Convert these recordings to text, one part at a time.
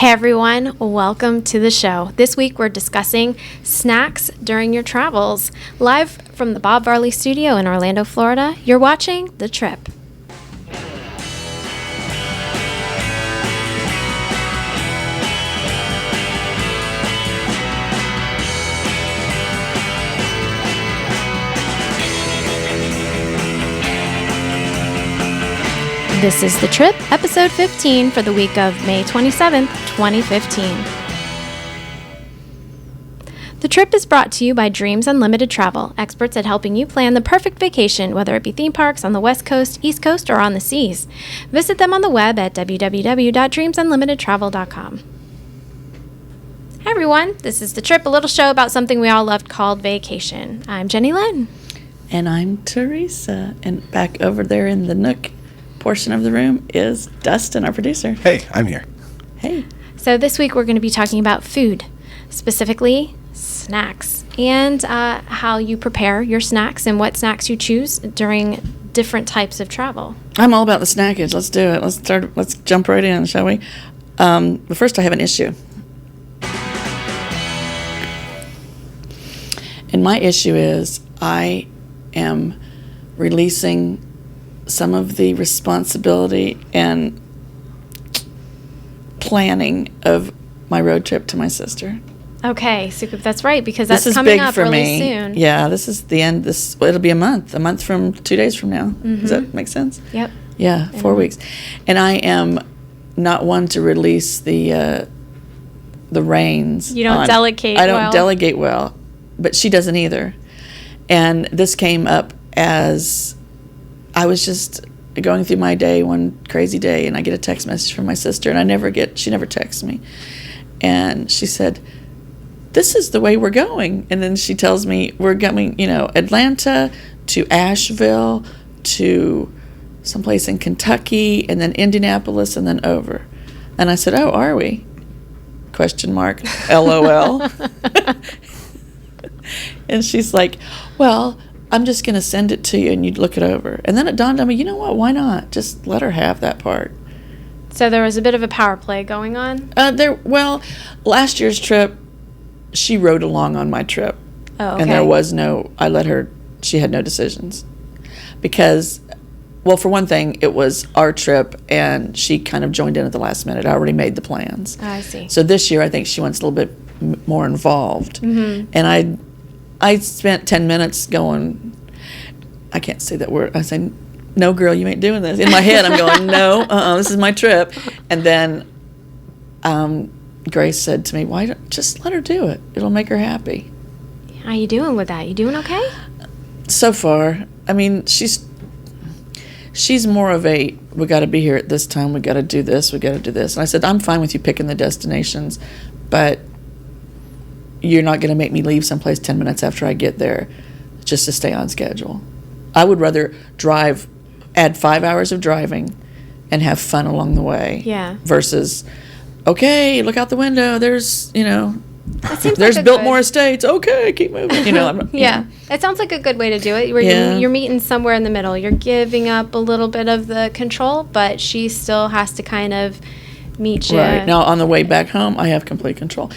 Hey everyone, welcome to the show. This week we're discussing snacks during your travels. Live from the Bob Varley studio in Orlando, Florida, you're watching The Trip. This is The Trip, episode 15 for the week of May 27th, 2015. The Trip is brought to you by Dreams Unlimited Travel, experts at helping you plan the perfect vacation, whether it be theme parks on the West Coast, East Coast, or on the seas. Visit them on the web at www.dreamsunlimitedtravel.com. Hi everyone, this is The Trip, a little show about something we all loved called vacation. I'm Jenny Lynn. And I'm Teresa. And back over there in the nook portion of the room is Dustin, our producer. Hey, I'm here. Hey. So this week we're going to be talking about food, specifically snacks, and how you prepare your snacks and what snacks you choose during different types of travel. I'm all about the snackage. Let's do it. Let's jump right in, shall we? But first I have an issue. And my issue is I am releasing some of the responsibility and planning of my road trip to my sister. Okay, so that's right, because that's this is coming big up for really me. soon. Yeah, this is the end. It'll be a month from 2 days from now. Mm-hmm. Does that make sense? Yep. Yeah, 4 weeks. And I am not one to release the reins. You don't delegate I don't well. delegate well, but she doesn't either. And this came up as I was just going through my day, one crazy day, and I get a text message from my sister, and she never texts me. And she said, "This is the way we're going." And then she tells me we're going, Atlanta to Asheville to someplace in Kentucky and then Indianapolis and then over. And I said, "Oh, are we?" ? LOL. And she's like, "Well, I'm just going to send it to you and you'd look it over." And then it dawned on me, you know what, why not? Just let her have that part. So there was a bit of a power play going on? Last year's trip, she rode along on my trip. Oh, okay. And there was she had no decisions. Because, well, for one thing, it was our trip and she kind of joined in at the last minute. I already made the plans. Oh, I see. So this year, I think she wants a little bit more involved. Mm-hmm. And I spent 10 minutes going, I can't say that word. I say, "No, girl, you ain't doing this." In my head, I'm going, "No, this is my trip." And then Grace said to me, "Why don't just let her do it? It'll make her happy." How you doing with that? You doing okay? So far, I mean, she's more of a, "We got to be here at this time. We got to do this. We got to do this." And I said, "I'm fine with you picking the destinations, but you're not going to make me leave someplace 10 minutes after I get there just to stay on schedule. I would rather add 5 hours of driving and have fun along the way." Yeah. Versus, "Okay, look out the window. There's, Seems there's like Biltmore Estates. Okay, keep moving." Yeah. It sounds like a good way to do it, where you're meeting somewhere in the middle. You're giving up a little bit of the control, but she still has to kind of meet you. Right. Now, on the way back home, I have complete control.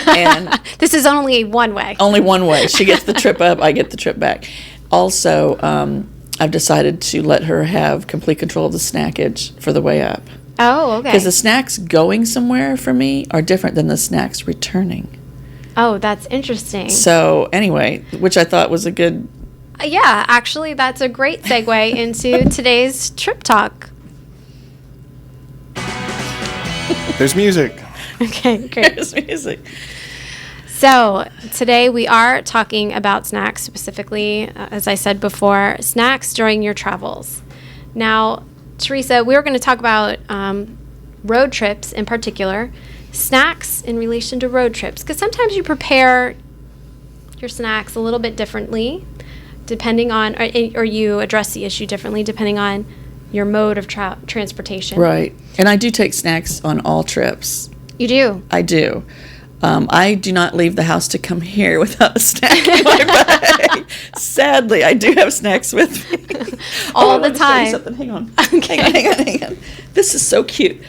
And this is only one way. Only one way. She gets the trip up, I get the trip back. Also, I've decided to let her have complete control of the snackage for the way up. Oh, okay. Because the snacks going somewhere for me are different than the snacks returning. Oh, that's interesting. So, anyway, which I thought was a good... Yeah, actually, that's a great segue into today's trip talk. There's music. Okay, great. There's music. So today we are talking about snacks, specifically, as I said before, snacks during your travels. Now, Teresa, we're going to talk about road trips in particular, snacks in relation to road trips, because sometimes you prepare your snacks a little bit differently, depending on, or you address the issue differently depending on your mode of transportation. Right. And I do take snacks on all trips. You do? I do. I do not leave the house to come here without a snack in my bag. Sadly, I do have snacks with me. All the time. Something. Hang on. Okay. Hang on. This is so cute.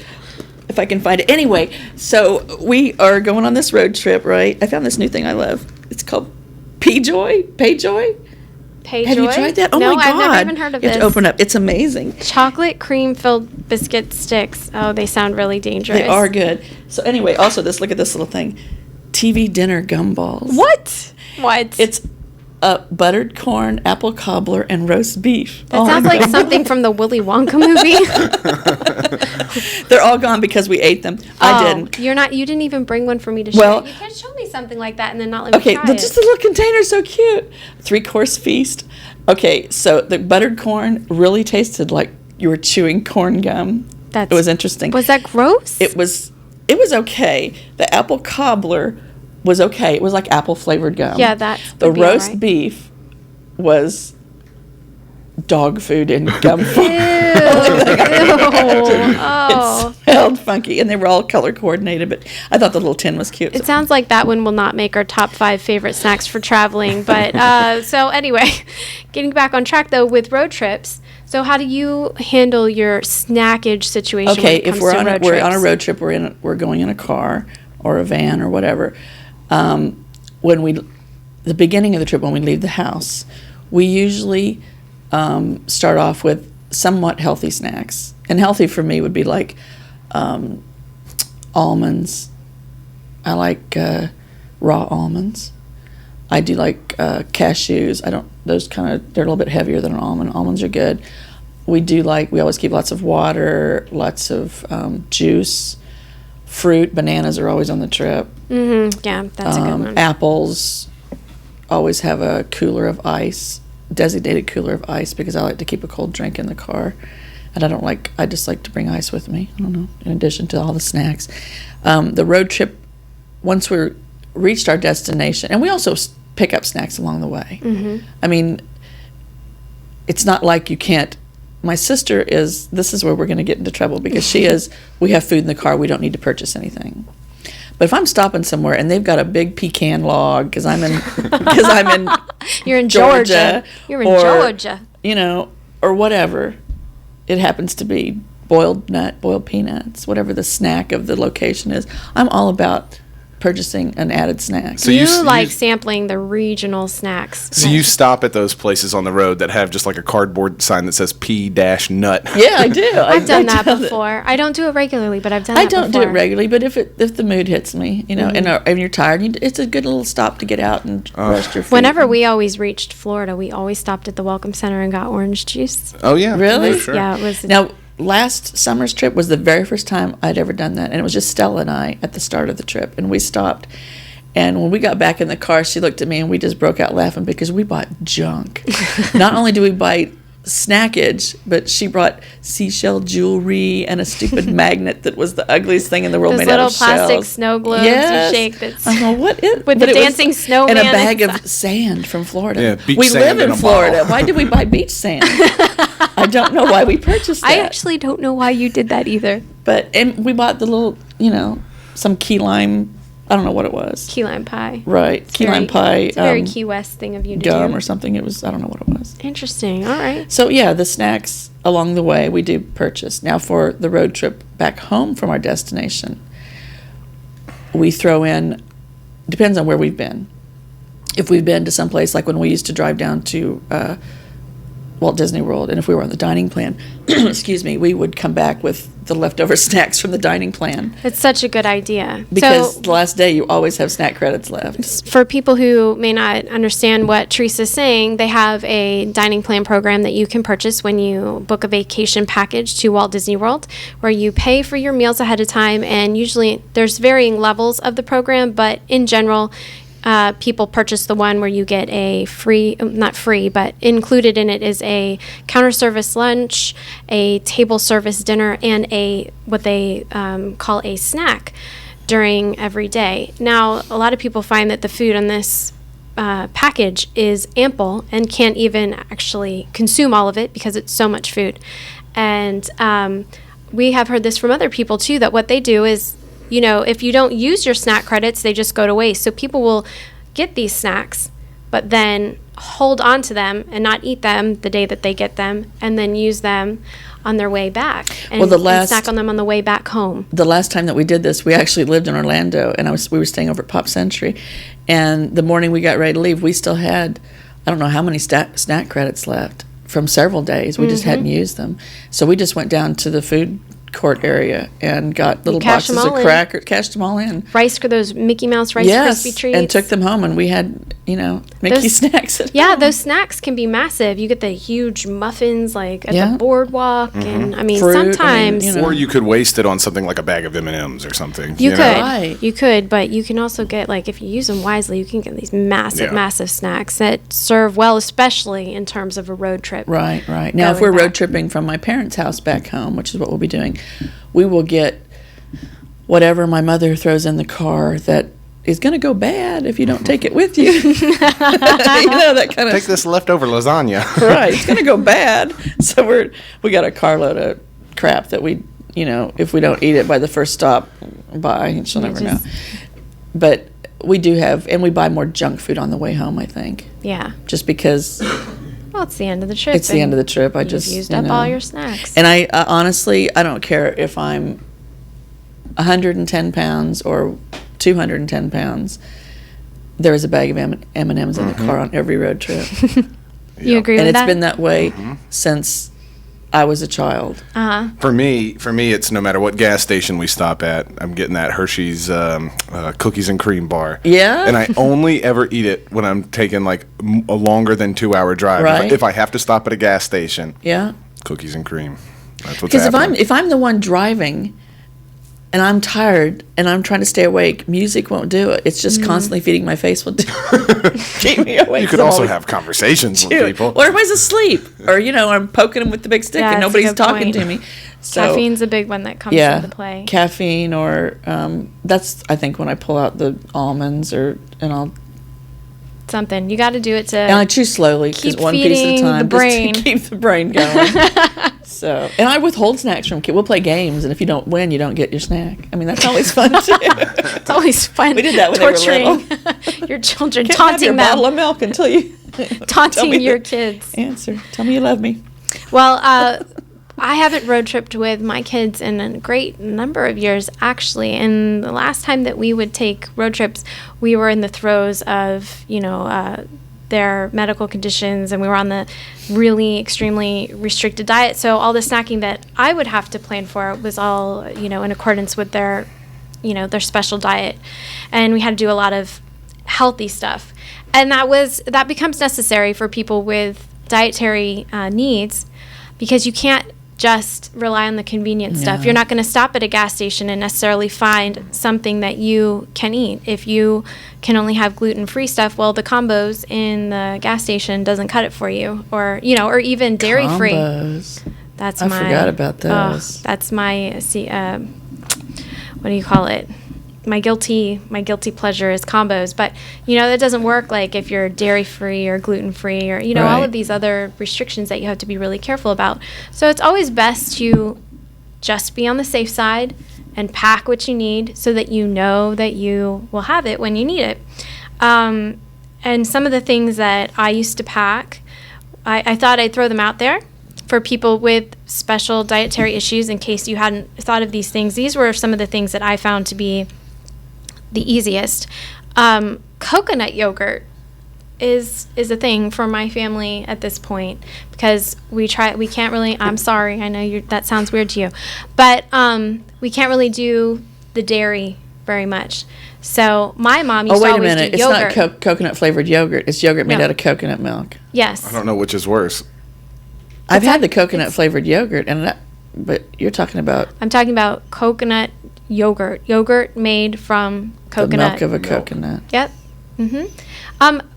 if I can find it. Anyway, so we are going on this road trip, right? I found this new thing I love. It's called Payjoy. Payjoy? Have you tried that? Oh no, my God. I've never even heard of You have this. to open up. It's amazing. Chocolate cream filled biscuit sticks. Oh, they sound really dangerous. They are good. So anyway, also look at this little thing. TV dinner gumballs. What? It's buttered corn, apple cobbler, and roast beef. That sounds like something from the Willy Wonka movie. They're all gone because we ate them. I didn't. You didn't even bring one for me to share. Well- You can't show me something like that and then not let me Okay, try it. just the little container, so cute. 3-course feast. Okay, so the buttered corn really tasted like you were chewing corn gum. It was interesting. Was that gross? It was okay. The apple cobbler was okay. It was like apple flavored gum. Yeah, that The would be roast alright. beef was dog food in gum form. Oh. It smelled funky, and they were all color coordinated. But I thought the little tin was cute. It sounds like that one will not make our top 5 favorite snacks for traveling. But so anyway, getting back on track though with road trips. So how do you handle your snackage situation? Okay, when it comes if we're to on road we're trips? on a road trip, we're going in a car or a van or whatever. The beginning of the trip when we leave the house, we usually start off with somewhat healthy snacks. And healthy for me would be like almonds. I like raw almonds. I do like cashews. They're a little bit heavier than an almond. Almonds are good. We always keep lots of water, lots of juice, fruit. Bananas are always on the trip. Mm-hmm. Yeah, that's a good one. Apples, always have a cooler of ice, designated cooler of ice, because I like to keep a cold drink in the car. And I just like to bring ice with me, I don't know, in addition to all the snacks. The road trip, once we reached our destination, and we also pick up snacks along the way. Mm-hmm. I mean, it's not like you can't. My sister this is where we're going to get into trouble, because we have food in the car, we don't need to purchase anything. But if I'm stopping somewhere and they've got a big pecan log because I'm in You're in Georgia, You're in or, Georgia. Or whatever it happens to be, boiled peanuts, whatever the snack of the location is, I'm all about purchasing an added snack. So you you like sampling the regional snacks. So you stop at those places on the road that have just like a cardboard sign that says P-nut. Yeah, I do. I've done that before. I don't do it regularly, but I've done I that don't do before. it regularly, but if the mood hits me, and you're tired, it's a good little stop to get out and rest your feet. Whenever we always reached Florida, we always stopped at the Welcome Center and got orange juice. Oh yeah, Really? for sure. Yeah, it was. Now, last summer's trip was the very first time I'd ever done that, and it was just Stella and I at the start of the trip, and we stopped. And when we got back in the car, she looked at me and we just broke out laughing because we bought junk. Not only do we buy snackage, but she brought seashell jewelry and a stupid magnet that was the ugliest thing in the world, Those made out little of plastic shells. snow globes Yes. you shake. That's I know what is with the dancing snowman and a bag inside. of sand from Florida. Yeah, beach we sand live in in a Florida. bottle. Why did we buy beach sand? I don't know why we purchased that. I actually don't know why you did that either. And we bought the little, some key lime. I don't know what it was. Key lime pie. Right, It's key lime pie. It's a very Key West thing of you to gum do. or something. It was. I don't know what it was. Interesting. All right. So yeah, the snacks along the way we do purchase. Now for the road trip back home from our destination, we throw in. Depends on where we've been. If we've been to some place like when we used to drive down to Walt Disney World, and if we were on the dining plan, excuse me, we would come back with the leftover snacks from the dining plan, That's such a good idea. because So, the last day you always have snack credits left. for people who may not understand what Teresa's saying, they have a dining plan program that you can purchase when you book a vacation package to Walt Disney World, where you pay for your meals ahead of time, and usually there's varying levels of the program, but in general, people purchase the one where you get a not free, but included in it is a counter service lunch, a table service dinner, and what they call a snack during every day. Now, a lot of people find that the food on this package is ample and can't even actually consume all of it because it's so much food. And we have heard this from other people too, that what they do is, if you don't use your snack credits, they just go to waste. So people will get these snacks, but then hold on to them and not eat them the day that they get them, and then use them on their way back, and, Well, the and last- snack on them on the way back home. The last time that we did this, we actually lived in Orlando, and we were staying over at Pop Century. And the morning we got ready to leave, we still had, I don't know how many snack credits left from several days. We just hadn't used them. So we just went down to the food court area and got little cashed them boxes of all in. crackers, cashed them all in. Rice, those Mickey Mouse Rice Yes, Krispie treats. and took them home, and we had, Mickey Those- snacks at Yeah, home. those snacks can be massive. You get the huge muffins like at Yeah. the boardwalk, and I mean Fruit, I mean, sometimes Or you could waste it on something like a bag of M&Ms or something. you know? could, Right. you could, but you can also get like if you use them wisely, you can get these massive, Yeah. massive snacks that serve well, especially in terms of a road trip. Right. Now, if Going we're back. road tripping from my parents' house back home, which is what we'll be doing, we will get whatever my mother throws in the car that is going to go bad if you don't take it with you. That kind Take of this leftover lasagna. right. It's going to go bad. So we got a carload of crap that we, if we don't eat it by the first stop, she'll never know. But we do have, and we buy more junk food on the way home, I think, Yeah. just because Well, it's the end of the trip. it's the end of the and trip. I you've just used up all your snacks. And I honestly, I don't care if I'm 110 pounds or 210 pounds. There is a bag of M&Ms in the car on every road trip, You agree and with it's that? been that way since I was a child. For me, it's no matter what gas station we stop at, I'm getting that Hershey's cookies and cream bar. Yeah? And I only ever eat it when I'm taking like a longer than 2 hour drive. Right. If I have to stop at a gas station, Yeah, cookies and cream. That's what's because happening. if I'm the one driving, and I'm tired and I'm trying to stay awake, music won't do it. It's just constantly feeding my face will keep me awake. You 'cause could I'm also always- have conversations with Dude, people. well, everybody's asleep, or I'm poking them with the big stick Yeah, and that's a nobody's good talking point. to me. So, Caffeine's a big one that comes into play. caffeine, or that's I think when I pull out the almonds, and Something. You got to do it to. I chew slowly, because Keep one piece at a feeding time, the brain. just to keep the brain going. So, and I withhold snacks from kids. We'll play games, and if you don't win, you don't get your snack. I mean, that's always fun too. It's always fun. We did that when they were torturing your children, Can't have your taunting bottle them, of milk until you tell me taunting your the kids. answer. Tell me you love me. Well, I haven't road tripped with my kids in a great number of years, actually. And the last time that we would take road trips, we were in the throes of, their medical conditions, and we were on the really extremely restricted diet. So all the snacking that I would have to plan for was all, in accordance with their special diet. And we had to do a lot of healthy stuff. And that becomes necessary for people with dietary needs, because you can't just rely on the convenient stuff. No. You're not going to stop at a gas station and necessarily find something that you can eat. If you can only have gluten-free stuff, well, the combos in the gas station doesn't cut it for you, or even dairy-free. Combos. That's I my. forgot about those. That's my. What do you call it? My guilty pleasure is combos, but that doesn't work like if you're dairy free or gluten free, or all Right. of these other restrictions that you have to be really careful about. So it's always best to just be on the safe side and pack what you need, so that you know that you will have it when you need it. And some of the things that I used to pack, I thought I'd throw them out there for people with special dietary issues, in case you hadn't thought of these things. These were some of the things that I found to be the easiest. Coconut yogurt is a thing for my family at this point, because we can't really, I'm sorry, I know that sounds weird to you, but we can't really do the dairy very much. So my mom used Oh, to wait a always minute. do It's yogurt. not coconut flavored yogurt. It's yogurt made No. out of coconut milk. Yes. I don't know which is worse. I've had the coconut flavored yogurt, but you're talking about I'm talking about coconut yogurt made from coconut. the milk of a Milk. coconut. Yep.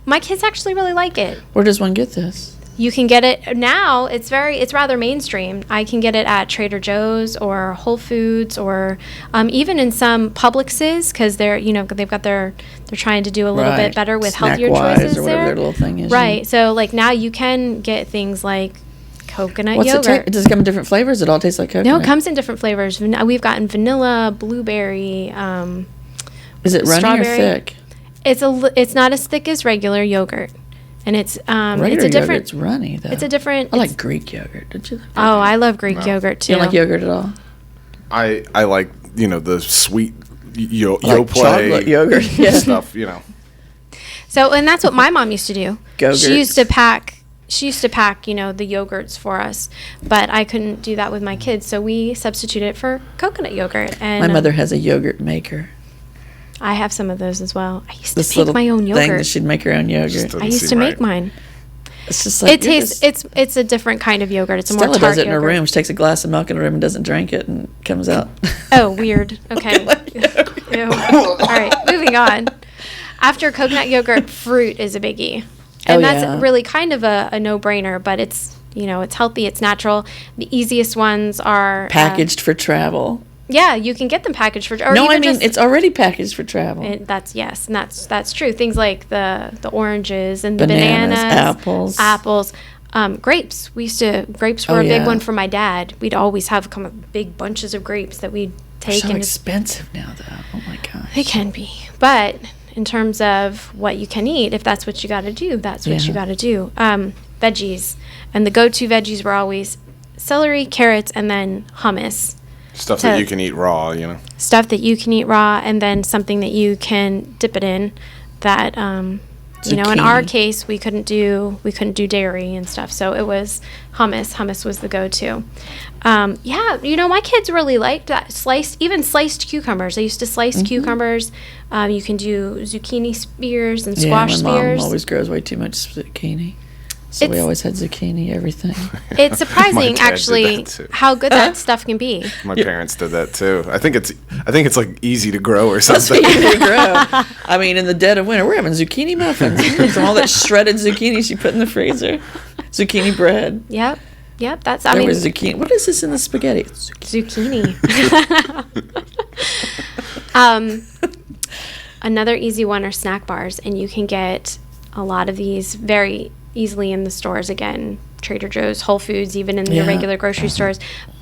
My kids actually really like it. Where does one get this? You can get it now. It's rather mainstream. I can get it at Trader Joe's or Whole Foods, or even in some Publixes, because they're trying to do a little bit Right. better with healthier Snack-wise, choices or whatever there. their little thing is. Right. So like now you can get things like coconut What's yogurt. Does it come in different flavors? It all tastes like coconut. No, it comes in different flavors. We've gotten vanilla, blueberry. Is it runny or strawberry. thick? It's not as thick as regular yogurt. and it's Regular a different. yogurt's runny though. It's a different. I like it's- Greek yogurt. Did you? Like Oh, I love Greek yogurt too. You don't like yogurt at all? I like the sweet Like Yoplait chocolate yogurt. Yeah. stuff. So, and that's what my mom used to do. Go-gurts. She used to pack, the yogurts for us, but I couldn't do that with my kids, so we substituted for coconut yogurt. And My mother has a yogurt maker. I have some of those as well. I used This to make little my own thing that yogurt. she'd make her own yogurt. Doesn't I used seem to make right. mine. It's just like It tastes. It's a different kind of yogurt. It's a more Stella tart does it in her yogurt. room. She takes a glass of milk in her room and doesn't drink it, and it comes out. Oh, weird. Okay. Ew. All right, moving on. After coconut yogurt, fruit is a biggie. And Oh, that's yeah. really kind of a no-brainer, but it's, it's healthy, it's natural. The easiest ones are Packaged for travel. Yeah, you can get them packaged for or No, even I mean just, it's already packaged for travel. and that's true. Things like the oranges and the Bananas, bananas, apples. grapes. Grapes were Oh, a big yeah. one for my dad. We'd always have big bunches of grapes that we'd They're take so and expensive now, though. Oh my gosh. they can be. But in terms of what you can eat, if that's what you got to do, that's what you Yeah. got to do. Veggies. And the go-to veggies were always celery, carrots, and then hummus. Stuff To- that you can eat raw. Stuff that you can eat raw, and then something that you can dip it in that, in our Zucchini. case, we couldn't do dairy and stuff. So it was hummus. Hummus was the go-to. My kids really liked that sliced cucumbers. I used to slice Mm-hmm. cucumbers. You can do zucchini spears and Yeah, squash my mom spears. always grows way too much zucchini. So we It's- always had zucchini, everything. It's surprising, My dad did actually, that too. how good that stuff can be. My parents did that too. I think it's like easy to grow or That's something. what you grow. I mean, in the dead of winter, we're having zucchini muffins from all that shredded zucchini she put in the freezer. Zucchini bread. Yep. That's There was zucchini. What is this in the spaghetti? It's zucchini. zucchini. Another easy one are snack bars, and you can get a lot of these very easily in the stores. Again, Trader Joe's, Whole Foods, even in your Yeah. regular grocery stores.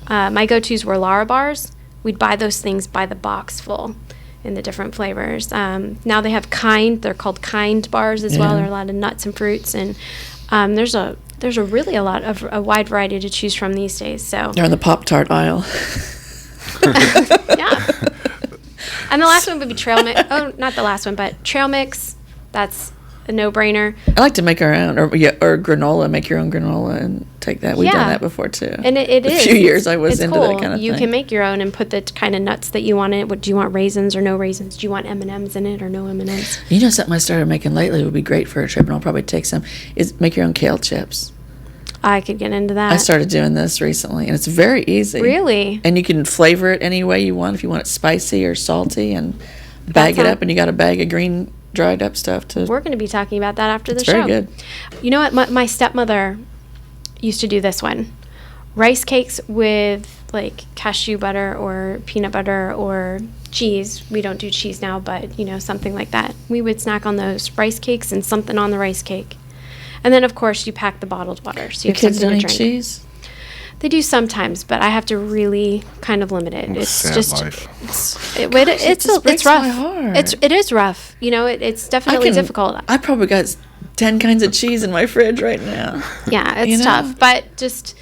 My go-tos were Lara bars. We'd buy those things by the box full in the different flavors. Now they have Kind. They're called Kind bars as well. Yeah. There are a lot of nuts and fruits, and there's a really a wide variety to choose from these days. So They're in the Pop-Tart aisle. yeah. And the last one would be trail mix. Oh, not the last one, but trail mix. That's a no-brainer. I like to make our own, or granola. Make your own granola and take that. We've done Yeah. that before too. And it a is. few years I was It's into cool. that kind of You thing. can make your own and put the kind of nuts that you want in it. What do you want, raisins or no raisins? Do you want M&Ms in it or no M&Ms? You know, something I started making lately would be great for a trip, and I'll probably take some. Is make your own kale chips. I could get into that. I started doing this recently, and it's very easy. Really? And you can flavor it any way you want. If you want it spicy or salty, and bag it sounds- up, and you got a bag of green dried up stuff to. We're going to be talking about that after the It's show. very good. You know what? My stepmother used to do this one. Rice cakes with like cashew butter or peanut butter or cheese. We don't do cheese now, but something like that. We would snack on those rice cakes and something on the rice cake. And then of course you pack the bottled water, so you Your have kids something don't to eat drink. cheese. They do sometimes, but I have to really kind of limit it. It's sad just life. it's just breaks rough. my heart. It is rough. It's definitely difficult. I probably got 10 kinds of cheese in my fridge right now. Yeah, it's You know? tough, but just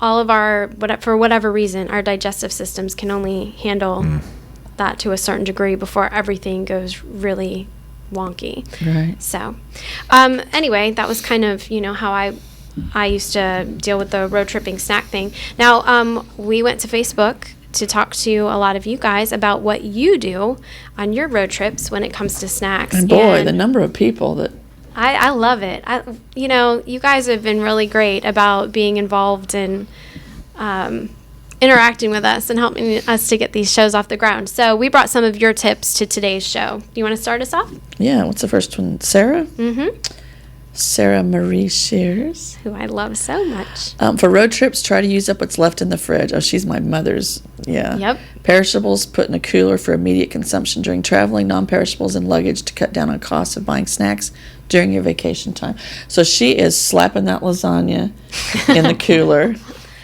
all of for whatever reason, our digestive systems can only handle that to a certain degree before everything goes really wonky. Right. So, anyway, that was kind of how I used to deal with the road tripping snack thing. Now, we went to Facebook to talk to a lot of you guys about what you do on your road trips when it comes to snacks. And boy, And the number of people that. I love it. You guys have been really great about being involved and interacting with us and helping us to get these shows off the ground. So we brought some of your tips to today's show. Do you want to start us off? Yeah, what's the first one? Sarah? Mm-hmm. Sarah Marie Shears. Who I love so much. For road trips, try to use up what's left in the fridge. Oh, she's my mother's. Yeah. Yep. Perishables, put in a cooler for immediate consumption during traveling. Non-perishables in luggage to cut down on costs of buying snacks during your vacation time. So she is slapping that lasagna in the cooler.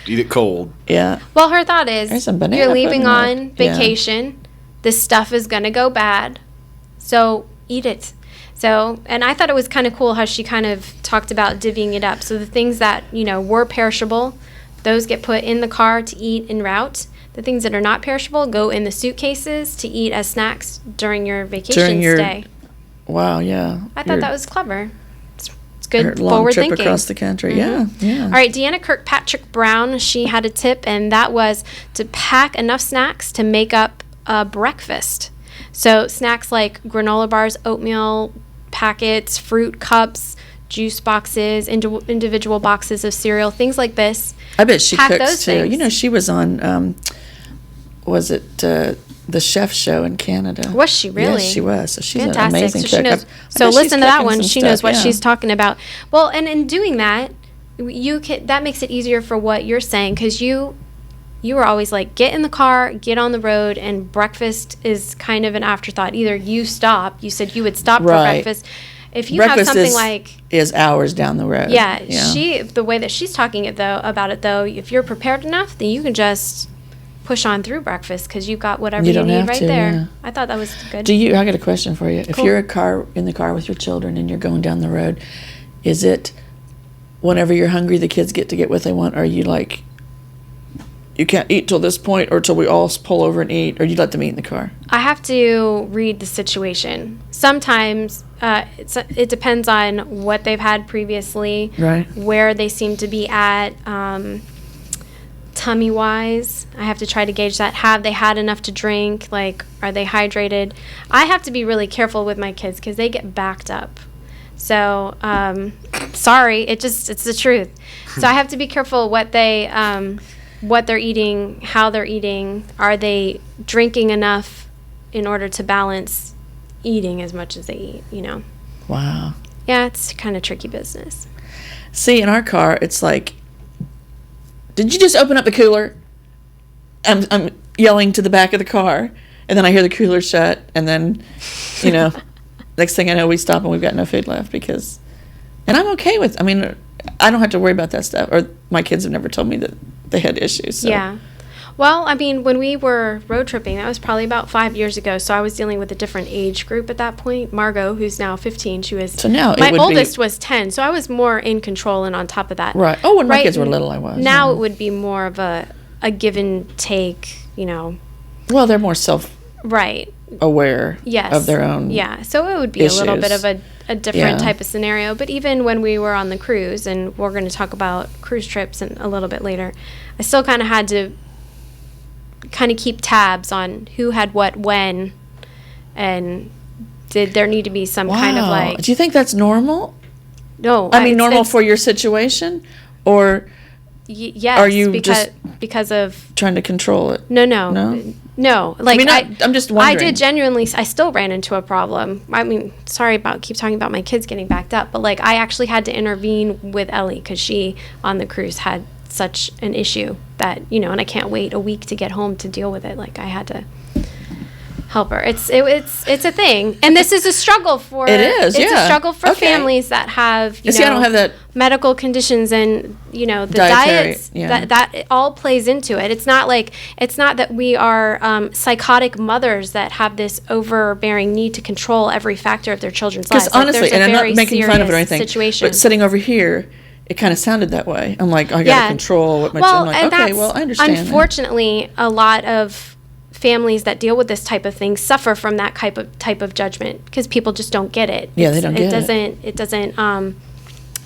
Eat it cold. Yeah. Well, her thought is There's some banana you're leaving pudding on there. Yeah. vacation. This stuff is going to go bad. So eat it. So, and I thought it was kind of cool how she kind of talked about divvying it up. So the things that, were perishable, those get put in the car to eat en route. The things that are not perishable go in the suitcases to eat as snacks during your vacation stay. Wow, yeah. I thought that was clever. It's good long forward trip thinking. across the country. Yeah. All right, Deanna Kirkpatrick Brown, she had a tip, and that was to pack enough snacks to make up a breakfast. So snacks like granola bars, oatmeal packets, fruit cups, juice boxes, individual boxes of cereal, things like this. I bet she Pack cooks those too. things. She was on, was it the Chef Show in Canada? Was she really? Yes, she was. So she's Fantastic. an amazing So cook. she knows. I So bet she's listen to that cooking one. some She stuff, knows what yeah. she's talking about. Well, and in doing that, that makes it easier for what you're saying, because you were always like, get in the car, get on the road, and breakfast is kind of an afterthought. Either you said you would stop for Right. breakfast. If you Breakfast have something like, is hours down the road. the way that she's talking about it though, if you're prepared enough, then you can just push on through breakfast because you've got whatever you don't need have right to, there. yeah. I thought that was good. I got a question for you. If Cool. you're in the car with your children and you're going down the road, is it whenever you're hungry the kids get what they want? Or are you like, you can't eat till this point or till we all pull over and eat, or you let them eat in the car? I have to read the situation. Sometimes it depends on what they've had previously, Right. where they seem to be at tummy-wise. I have to try to gauge that. Have they had enough to drink? Like, are they hydrated? I have to be really careful with my kids because they get backed up. So, sorry, it's the truth. So I have to be careful what they're eating, how they're eating. Are they drinking enough in order to balance eating as much as they eat, Wow. Yeah, it's kind of tricky business. See, in our car, it's like, did you just open up the cooler? I'm yelling to the back of the car, and then I hear the cooler shut, and then, next thing I know, we stop and we've got no food left and I'm okay with, I don't have to worry about that stuff, or my kids have never told me that they had issues. So. Yeah. Well, when we were road tripping, that was probably about 5 years ago, so I was dealing with a different age group at that point. Margot, who's now 15, she was... So now my oldest was 10, so I was more in control and on top of that. Right. Oh, when my kids were little, I was. Now yeah. it would be more of a give and take, Well, they're more self-aware Right. Yes. of their own Yeah, so it would be issues. a little bit of a different Yeah. type of scenario. But even when we were on the cruise, and we're going to talk about cruise trips a little bit later, I still kind of had to kind of keep tabs on who had what when, and did there need to be some kind of like... Do you think that's normal? No. Normal for your situation? Or yes. are you because of... trying to control it? No. No? Like, I'm just wondering. I did genuinely... I still ran into a problem. Sorry about keep talking about my kids getting backed up, but like I actually had to intervene with Ellie because she on the cruise had such an issue that and I can't wait a week to get home to deal with it. Like I had to help her. It's a thing, and this is a struggle for. It is. It's yeah. a struggle for Okay. families that have See, I don't have that medical conditions, and the dietary, diets yeah. that it all plays into it. It's not that we are psychotic mothers that have this overbearing need to control every factor of their children's lives. Because honestly, there's a and I'm very not making fun of it or serious anything, situation. but sitting over here, it kind of sounded that way. I'm like, I got to control what my children. I'm like, and okay, that's, well, I understand. Unfortunately, a lot of families that deal with this type of thing suffer from that type of judgment because people just don't get it. Yeah, they don't get it.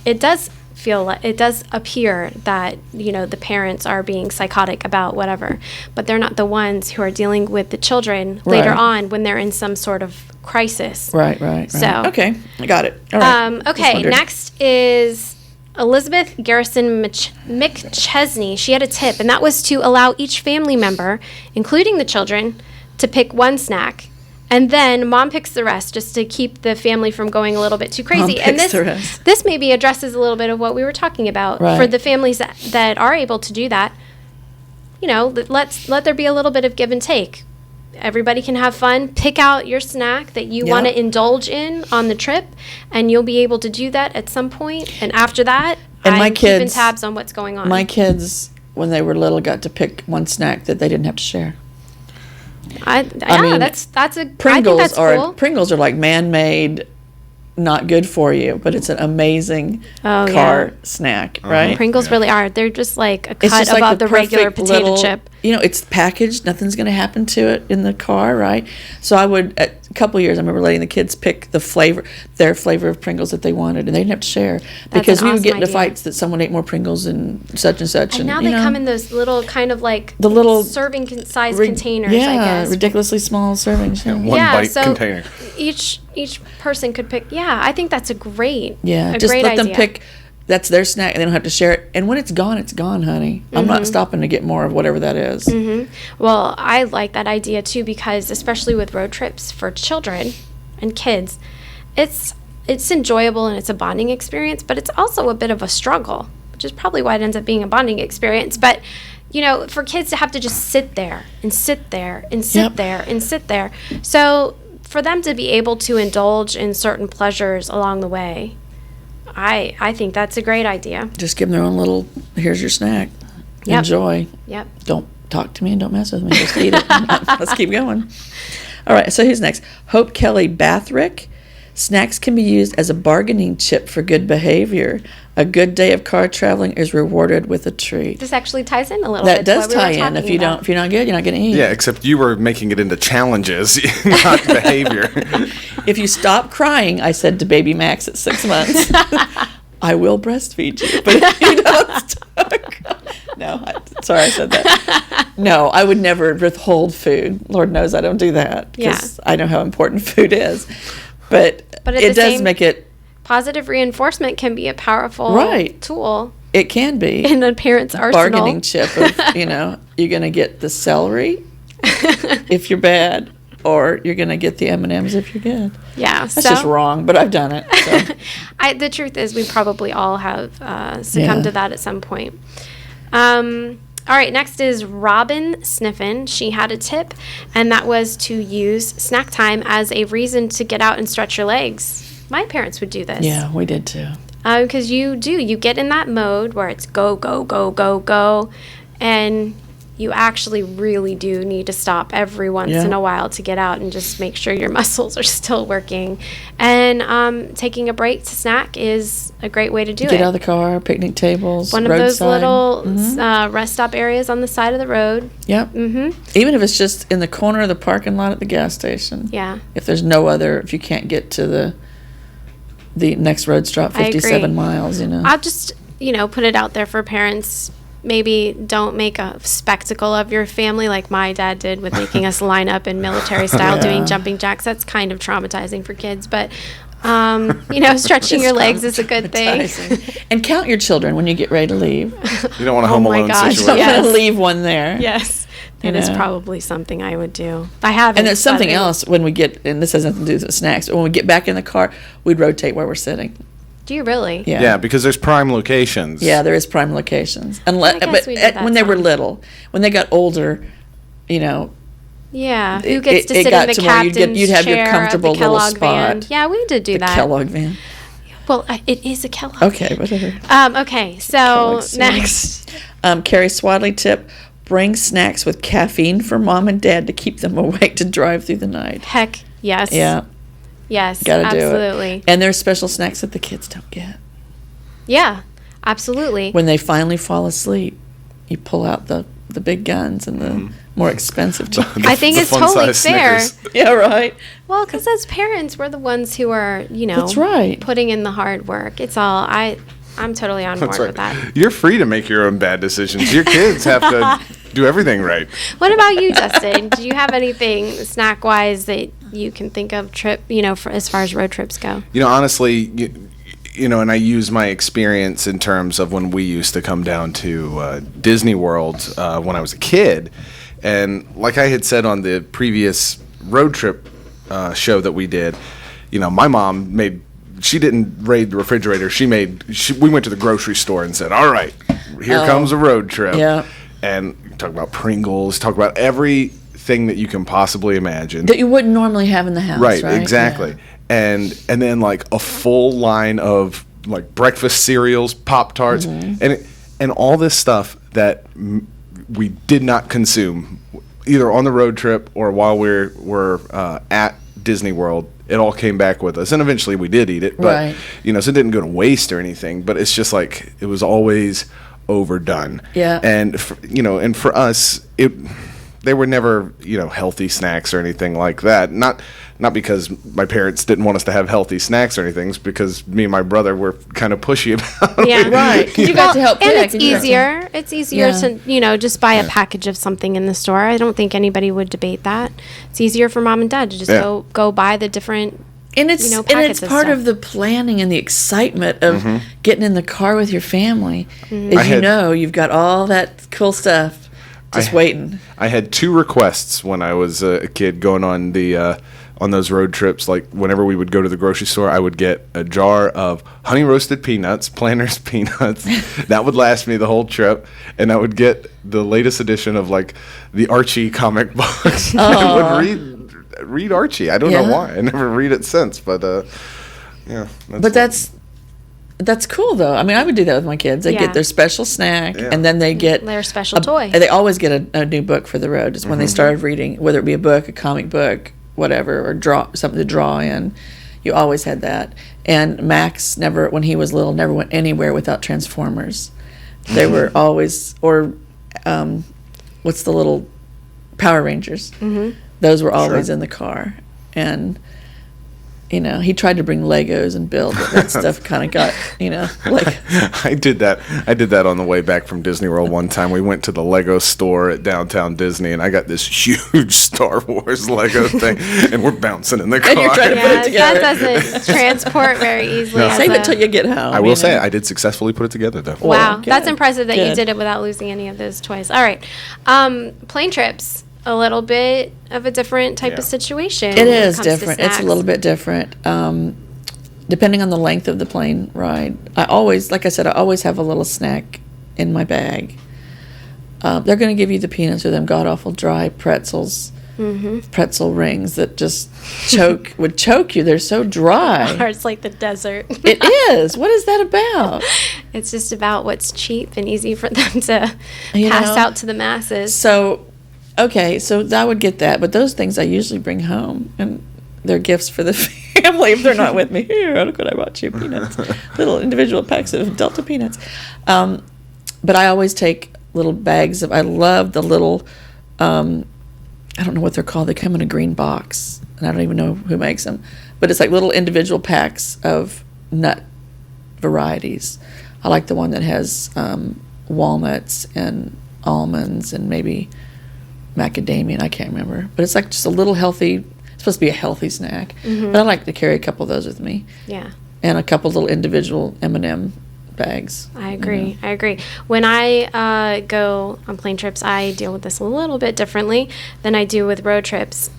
It does feel like, it does appear that the parents are being psychotic about whatever, but they're not the ones who are dealing with the children later Right. on when they're in some sort of crisis. Right. So- okay, I got it. All right. Just Okay, wondered. next is Elizabeth Garrison McChesney. She had a tip, and that was to allow each family member, including the children, to pick one snack, and then mom picks the rest, just to keep the family from going a little bit too crazy. Mom And picks the rest. this maybe addresses a little bit of what we were talking about Right. for the families that are able to do that. Let there be a little bit of give and take. Everybody can have fun. Pick out your snack that you want to indulge in on the trip, and you'll be able to do that at some point. And after that, And my I'm keeping kids- tabs on what's going on. My kids, when they were little, got to pick one snack that they didn't have to share. I mean, that's a. Pringles I think that's cool. Pringles are like man-made not good for you, but it's an amazing Oh, car yeah. snack, right? Pringles really are. They're just like a It's cut just like above the regular perfect potato little- chip. It's packaged. Nothing's going to happen to it in the car, right? So I would, at a couple of years, I remember letting the kids pick their flavor of Pringles that they wanted, and they didn't have to share because an we would get awesome into idea. fights that someone ate more Pringles and such and such. And now you they know, come in those little kind of like The little serving size ri- containers, yeah, I guess. ridiculously small servings. Yeah, One bite container. Each person could pick. Yeah, I think that's a great just great let them idea. pick. That's their snack, and they don't have to share it. And when it's gone, honey. I'm Mm-hmm. not stopping to get more of whatever that is. Well, I like that idea too because especially with road trips for children and kids, it's enjoyable and it's a bonding experience, but it's also a bit of a struggle, which is probably why it ends up being a bonding experience. But for kids to have to just sit there and sit there and sit Yep. there and sit there. So for them to be able to indulge in certain pleasures along the way, I think that's a great idea. Just give them their own little. Here's your snack. Yep. Enjoy. Yep. Don't talk to me and don't mess with me. Just eat it. Let's keep going. All right. So who's next? Hope Kelly Bathrick. Snacks can be used as a bargaining chip for good behavior. A good day of car traveling is rewarded with a treat. This actually ties in a little That bit. does to what tie we were in. If talking about. if you're not good, you're not going to eat. Yeah, except you were making it into challenges, not behavior. If you stop crying, I said to baby Max at 6 months, I will breastfeed you. But if you don't stop crying. No, sorry I said that. No, I would never withhold food. Lord knows I don't do that because I know how important food is. But at it the does same- make it, Positive reinforcement can be a powerful Right. tool it can be in a parent's arsenal. bargaining chip of, you're going to get the celery if you're bad, or you're going to get the M&Ms if you're good. Yeah, That's just wrong, but I've done it. So. The truth is, we probably all have succumbed Yeah. to that at some point. All right, next is Robin Sniffen. She had a tip, and that was to use snack time as a reason to get out and stretch your legs. My parents would do this. Yeah, we did too. Because you get in that mode where it's go, go, go, go, go, and you actually really do need to stop every once Yeah. in a while to get out and just make sure your muscles are still working. And taking a break to snack is a great way to do Get it. out of the car, picnic tables, One of those roadside. little rest stop areas on the side of the road. Yep. Mm-hmm. Even if it's just in the corner of the parking lot at the gas station. Yeah. If there's no other, if you can't get to the next road stop, I agree. 57 miles, I'll just, put it out there for parents. Maybe don't make a spectacle of your family like my dad did with making us line up in military style doing jumping jacks. That's kind of traumatizing for kids, but stretching your legs is a good thing. Traumatizing. And count your children when you get ready to leave. You don't want a Oh Home my Alone gosh, situation. yeah. I'm Yes. going to leave one there. Yes, that You is know. probably something I would do. I haven't. And there's something but I- else when we get, and this has nothing to do with snacks, but when we get back in the car, we'd rotate where we're sitting. Do you really? Yeah. Yeah, because there's prime locations. Yeah, there is prime locations. Unless, I guess but we did that when they were some. little, when they got older, Yeah. Who It- gets to it sit got in the to where you'd captain's you'd have your chair comfortable of the little Kellogg van? spot. Yeah, we did do the that. Kellogg van. Well, it is a Kellogg. Okay, whatever. Okay, so Kellogg cereal. next. Carrie Swadley tip: bring snacks with caffeine for mom and dad to keep them awake to drive through the night. Heck, yes. Yeah, Yes, gotta do absolutely. it. And there's special snacks that the kids don't get. Yeah, absolutely. When they finally fall asleep, you pull out the big guns and the more expensive chocolate. I think The it's totally fun-sized fair. Snickers. Yeah, right. Well, because as parents, we're the ones who are, That's right. putting in the hard work. It's all I'm totally on board That's with right. that. You're free to make your own bad decisions. Your kids have to do everything right. What about you, Justin? Do you have anything snack wise that you can think of for as far as road trips go? Honestly, and I use my experience in terms of when we used to come down to Disney World when I was a kid. And like I had said on the previous road trip show that we did, my mom she didn't raid the refrigerator. We went to the grocery store and said, all right, here comes a road trip. Yeah. And talk about Pringles, talk about everything that you can possibly imagine. That you wouldn't normally have in the house, right? Exactly. Yeah. And then like a full line of like breakfast cereals, Pop-Tarts, and all this stuff that we did not consume either on the road trip or while we're at Disney World, it all came back with us, and eventually we did eat it, but Right. so it didn't go to waste or anything. But it's just like it was always overdone. Yeah. And and for us, they were never healthy snacks or anything like that. Not because my parents didn't want us to have healthy snacks or anything, it's because me and my brother were kind of pushy about it. Yeah. Right. 'Cause you got to help and pick, it's and you got to- easier. It's easier Yeah. to, just buy a package of something in the store. I don't think anybody would debate that. It's easier for mom and dad to just Yeah. go buy the different. And it's and packets it's of part stuff. of the planning and the excitement of getting in the car with your family. Mm-hmm. As you've got all that cool stuff just waiting. I had 2 requests when I was a kid going on the on those road trips. Like whenever we would go to the grocery store, I would get a jar of honey roasted peanuts, Planters peanuts. That would last me the whole trip, and I would get the latest edition of like the Archie comic books. I would read Archie. I don't know Yeah. why. I never read it since, but yeah. But that's cool though. I mean, I would do that with my kids. They Yeah. get their special snack, Yeah. and then they get Their special toy. And they always get a new book for the road. It's when they started reading, whether it be a book, a comic book, whatever, or draw something to draw in. You always had that. And Max never, when he was little, never went anywhere without Transformers. They were always, or what's the little Power Rangers? Mm-hmm. Those were always in the car. And he tried to bring Legos and build, but that stuff kind of got, like. I did that on the way back from Disney World one time. We went to the Lego store at downtown Disney, and I got this huge Star Wars Lego thing, and we're bouncing in the car. And you're trying to put it Yeah, together. that doesn't transport very easily. No. as Save a- it till you get home. I will say I did successfully put it together, though. Wow, Good. that's impressive that you Good. did it without losing any of those toys. All right, plane trips. A little bit of a different type Yeah. of situation. It when is comes to different. It's a snacks. little bit different. Depending on the length of the plane ride, I always have a little snack in my bag. They're going to give you the peanuts or them god awful dry pretzels, pretzel rings that just would choke you. They're so dry. Or it's like the desert. It is. What is that about? It's just about what's cheap and easy for them to You pass know? out to the masses. So, okay, so I would get that, but those things I usually bring home, and they're gifts for the family if they're not with me. Here, look what I brought you, peanuts. Little individual packs of Delta peanuts. But I always take little bags I love the little, I don't know what they're called. They come in a green box, and I don't even know who makes them. But it's like little individual packs of nut varieties. I like the one that has walnuts and almonds and maybe macadamia, I can't remember, but it's like just a little healthy. It's supposed to be a healthy snack, but I like to carry a couple of those with me, Yeah. and a couple little individual M&M bags. I agree. I agree. When I go on plane trips, I deal with this a little bit differently than I do with road trips.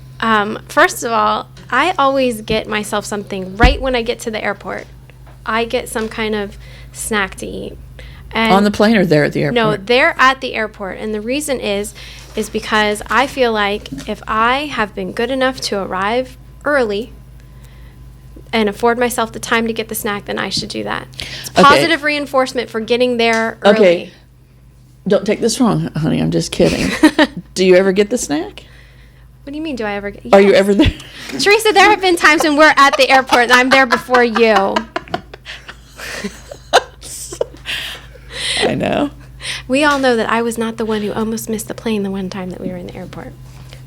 First of all, I always get myself something right when I get to the airport. I get some kind of snack to eat. And On the plane or there at the airport? no, they're at the airport, and the reason is because I feel like if I have been good enough to arrive early and afford myself the time to get the snack, then I should do that. It's Okay. positive reinforcement for getting there early. Okay. Don't take this wrong, honey. I'm just kidding. Do you ever get the snack? What do you mean? Do I ever? Are you Yes. ever there? Teresa? There have been times when we're at the airport and I'm there before you. I know. We all know that I was not the one who almost missed the plane the one time that we were in the airport.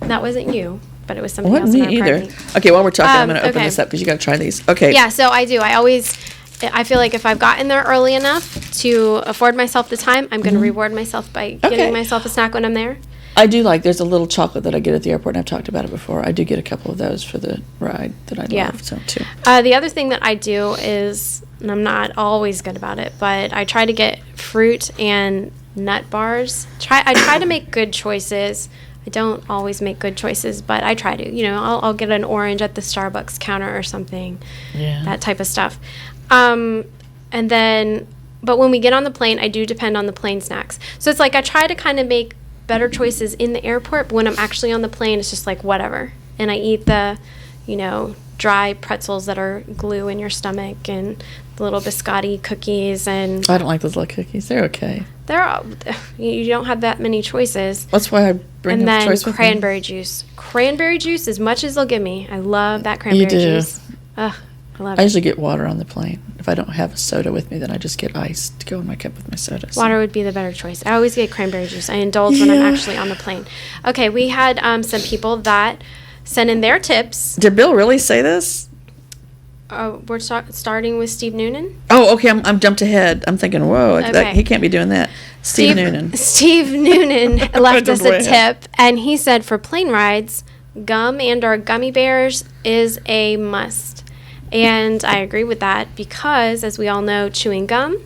That wasn't you, but it was somebody Wasn't else in me our either. party. Okay, while we're talking, I'm going to open okay. this up because you got to try these. Okay. Yeah, so I do. I feel like if I've gotten there early enough to afford myself the time, I'm going to reward myself by Mm-hmm. Okay. getting myself a snack when I'm there. I do like, there's a little chocolate that I get at the airport, and I've talked about it before. I do get a couple of those for the ride that I Yeah. love, so too. The other thing that I do is, and I'm not always good about it, but I try to get fruit and nut bars. I try to make good choices. I don't always make good choices, but I try to. I'll get an orange at the Starbucks counter or something, Yeah. that type of stuff. And then, but when we get on the plane, I do depend on the plane snacks. So it's like I try to kind of make better choices in the airport, but when I'm actually on the plane, it's just like whatever. And I eat the, dry pretzels that are glue in your stomach and the little biscotti cookies, and I don't like those little cookies. They're okay. they're all, you don't have that many choices. That's why I bring And up then choice with me. cranberry juice. Cranberry juice, as much as they'll give me. I love that cranberry do. juice. Ugh, I love I it. usually get water on the plane. If I don't have a soda with me, then I just get ice to go in my cup with my soda. So- Water would be the better choice. I always get cranberry juice. I indulge when I'm Yeah. actually on the plane. Okay, we had some people that sent in their tips. Did Bill really say this? We're starting with Steve Noonan. Oh, okay. I'm jumped ahead. I'm thinking, whoa, Okay. he can't be doing that. Steve Noonan. Steve Noonan left us Jumped a way ahead. tip, and he said for plane rides, gum and/or gummy bears is a must. And I agree with that because, as we all know, chewing gum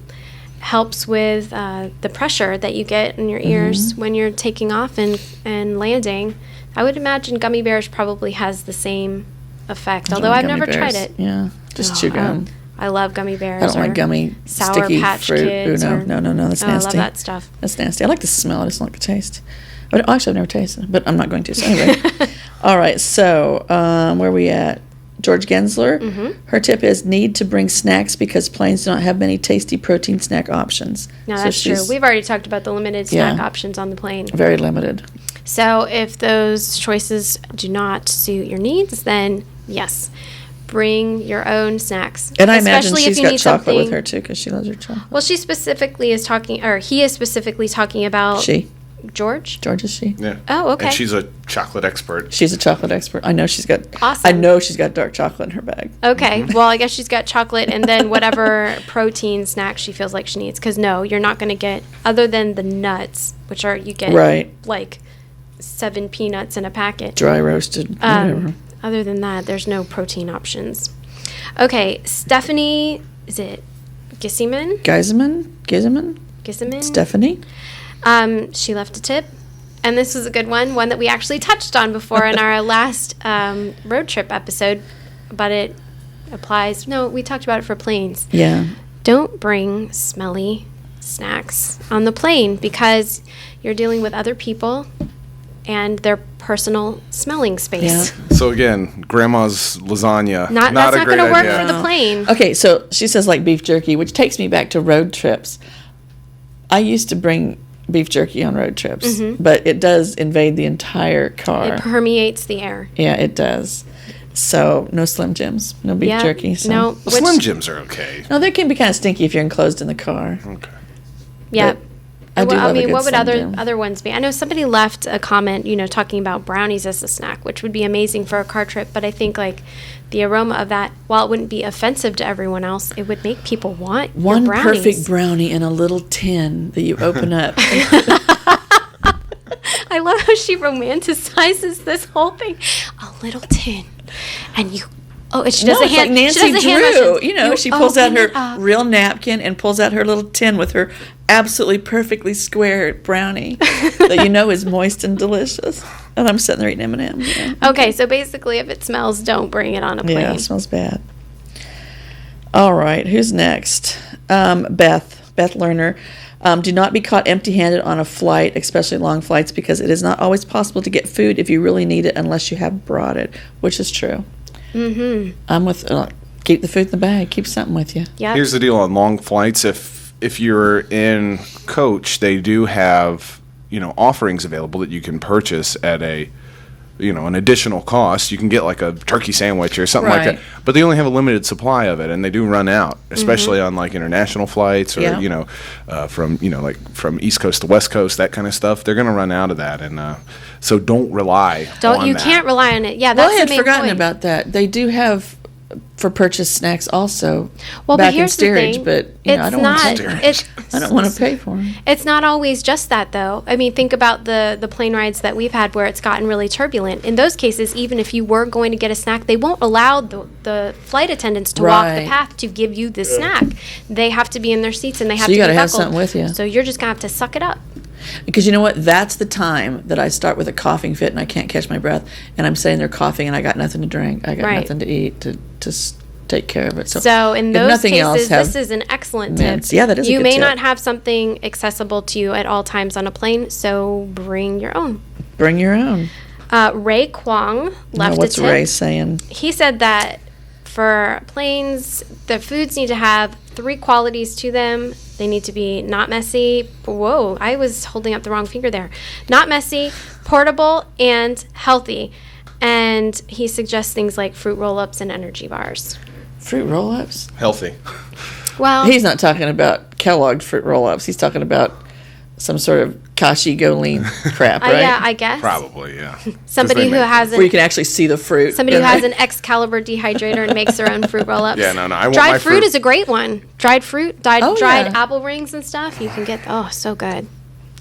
helps with the pressure that you get in your ears when you're taking off and landing. I would imagine gummy bears probably has the same effect, I don't although like I've gummy never tried bears. it. Yeah, just chew gum. I love gummy bears. I don't or like gummy, Sour sticky Patch fruit. Kids. Ooh, or- no, that's Oh, I nasty. love that stuff. That's nasty. I like the smell. I just don't like the taste. But actually, I've never tasted it, but I'm not going to. So anyway, all right. So where are we at? George Gensler. Mm-hmm. Her tip is need to bring snacks because planes do not have many tasty protein snack options. No, So that's true. she's We've already talked about the limited snack Yeah. options on the plane. very limited. So if those choices do not suit your needs, then yes, bring your own snacks. And I imagine Especially if she's you got need chocolate with something- her too because she loves her chocolate. Well, she specifically is talking, or he is specifically talking about George. George is she? Yeah. Oh, okay. And she's a chocolate expert. She's a chocolate expert. I know she's got. Awesome. I know she's got dark chocolate in her bag. Okay, well, I guess she's got chocolate and then whatever protein snack she feels like she needs. Because no, you're not going to get, other than the nuts, which are, you get Right. like 7 peanuts in a packet. Dry roasted. Whatever. Other than that, there's no protein options. Okay, Stephanie, is it Gissiman? Gizman. Gissiman? Stephanie. She left a tip, and this was a good one that we actually touched on before in our last road trip episode, but it applies. No, we talked about it for planes. Yeah. Don't bring smelly snacks on the plane because you're dealing with other people and their personal smelling space. Yeah. So again, grandma's lasagna. That's a not great going to work idea. for the plane. Okay, so she says like beef jerky, which takes me back to road trips. I used to bring beef jerky on road trips, but it does invade the entire car. It permeates the air. Yeah, it does. So no Slim Jims, no beef Yeah, jerky. So. no. Well, Slim Jims are okay. No, they can be kind of stinky if you're enclosed in the car. Okay. Yeah. But I do Well, love a mean, good what would Slim Jim. other ones be? I know somebody left a comment, talking about brownies as a snack, which would be amazing for a car trip. But I think like the aroma of that, while it wouldn't be offensive to everyone else, it would make people want your One brownies. perfect brownie in a little tin that you open up. I love how she romanticizes this whole thing. A little tin, and you. Oh, and she does No, a it's hand. like Nancy she does a hand Drew. motions. She pulls out open her it up. real napkin and pulls out her little tin with her absolutely perfectly square brownie that you know is moist and delicious. And I'm sitting there eating M&M's. Yeah. Okay, so basically, if it smells, don't bring it on a plane. Yeah, it smells bad. All right, who's next? Beth Lerner. Do not be caught empty-handed on a flight, especially long flights, because it is not always possible to get food if you really need it unless you have brought it, which is true. Mm-hmm. I'm with keep the food in the bag. Keep something with you. Yep. Here's the deal on long flights. If you're in coach, they do have offerings available that you can purchase at a an additional cost. You can get like a turkey sandwich or something like Right. that, but they only have a limited supply of it, and they do run out, especially on like international flights or Yeah. from from East Coast to West Coast, that kind of stuff. They're going to run out of that, and so don't rely. on You that. can't rely on it. Yeah, Well, that's I had the main forgotten point. about that. They do have for purchase snacks also Well, back but here's in steerage, the thing. but I don't want to. I don't want to pay for them. It's not always just that, though. I mean, think about the plane rides that we've had where it's gotten really turbulent. In those cases, even if you were going to get a snack, they won't allow the flight attendants to walk the Right. path to give you the snack. They have to be in their seats and they have So you to gotta be have buckled. something with you. So you're just going to have to suck it up. Because you know what? That's the time that I start with a coughing fit and I can't catch my breath, and I'm sitting there coughing and I got nothing to drink. I got Right. nothing to eat to take care of it. So in if those nothing else, cases, have this is an excellent mints. tip. Yeah, that is a You good may tip. not have something accessible to you at all times on a plane, so bring your own. bring your own. Ray Kwong Now, left what's a tip. Ray saying? He said that for planes, the foods need to have 3 qualities to them. They need to be not messy. Whoa, I was holding up the wrong finger there. Not messy, portable, and healthy. And he suggests things like fruit roll-ups and energy bars. Fruit roll-ups? Healthy. Well, He's not talking about Kellogg fruit roll-ups. He's talking about some sort of Kashi Go Lean crap, right? yeah, I guess. Probably, yeah. 'Cause Somebody they who make- has Where you an can actually see the fruit. somebody who in has there. an Excalibur dehydrator and makes their own fruit roll-ups. Yeah, no, I want Dried my fruit is a great one. Dried fruit, dried Oh, dried yeah. apple rings and stuff. You can get so good.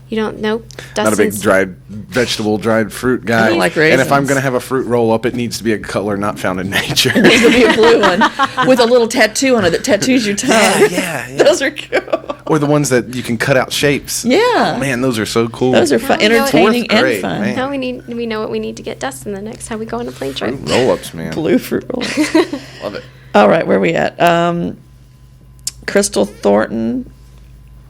You don't nope. Not a big Dustin's- dried vegetable, dried fruit guy. I don't like And if I'm raisins. going to have a fruit roll up, it needs to be a color not found in nature. There's going to be a blue one with a little tattoo on it that tattoos your tongue. yeah. Those are cool. Or the ones that you can cut out shapes. Yeah. Man, those are so cool. Those are fun, Now we know it. entertaining Fourth and grade, fun. man. Now we know what we need to get Dustin the next time we go on a plane trip. Fruit roll-ups, man. Blue fruit roll. Love it. All right, where are we at? Crystal Thornton.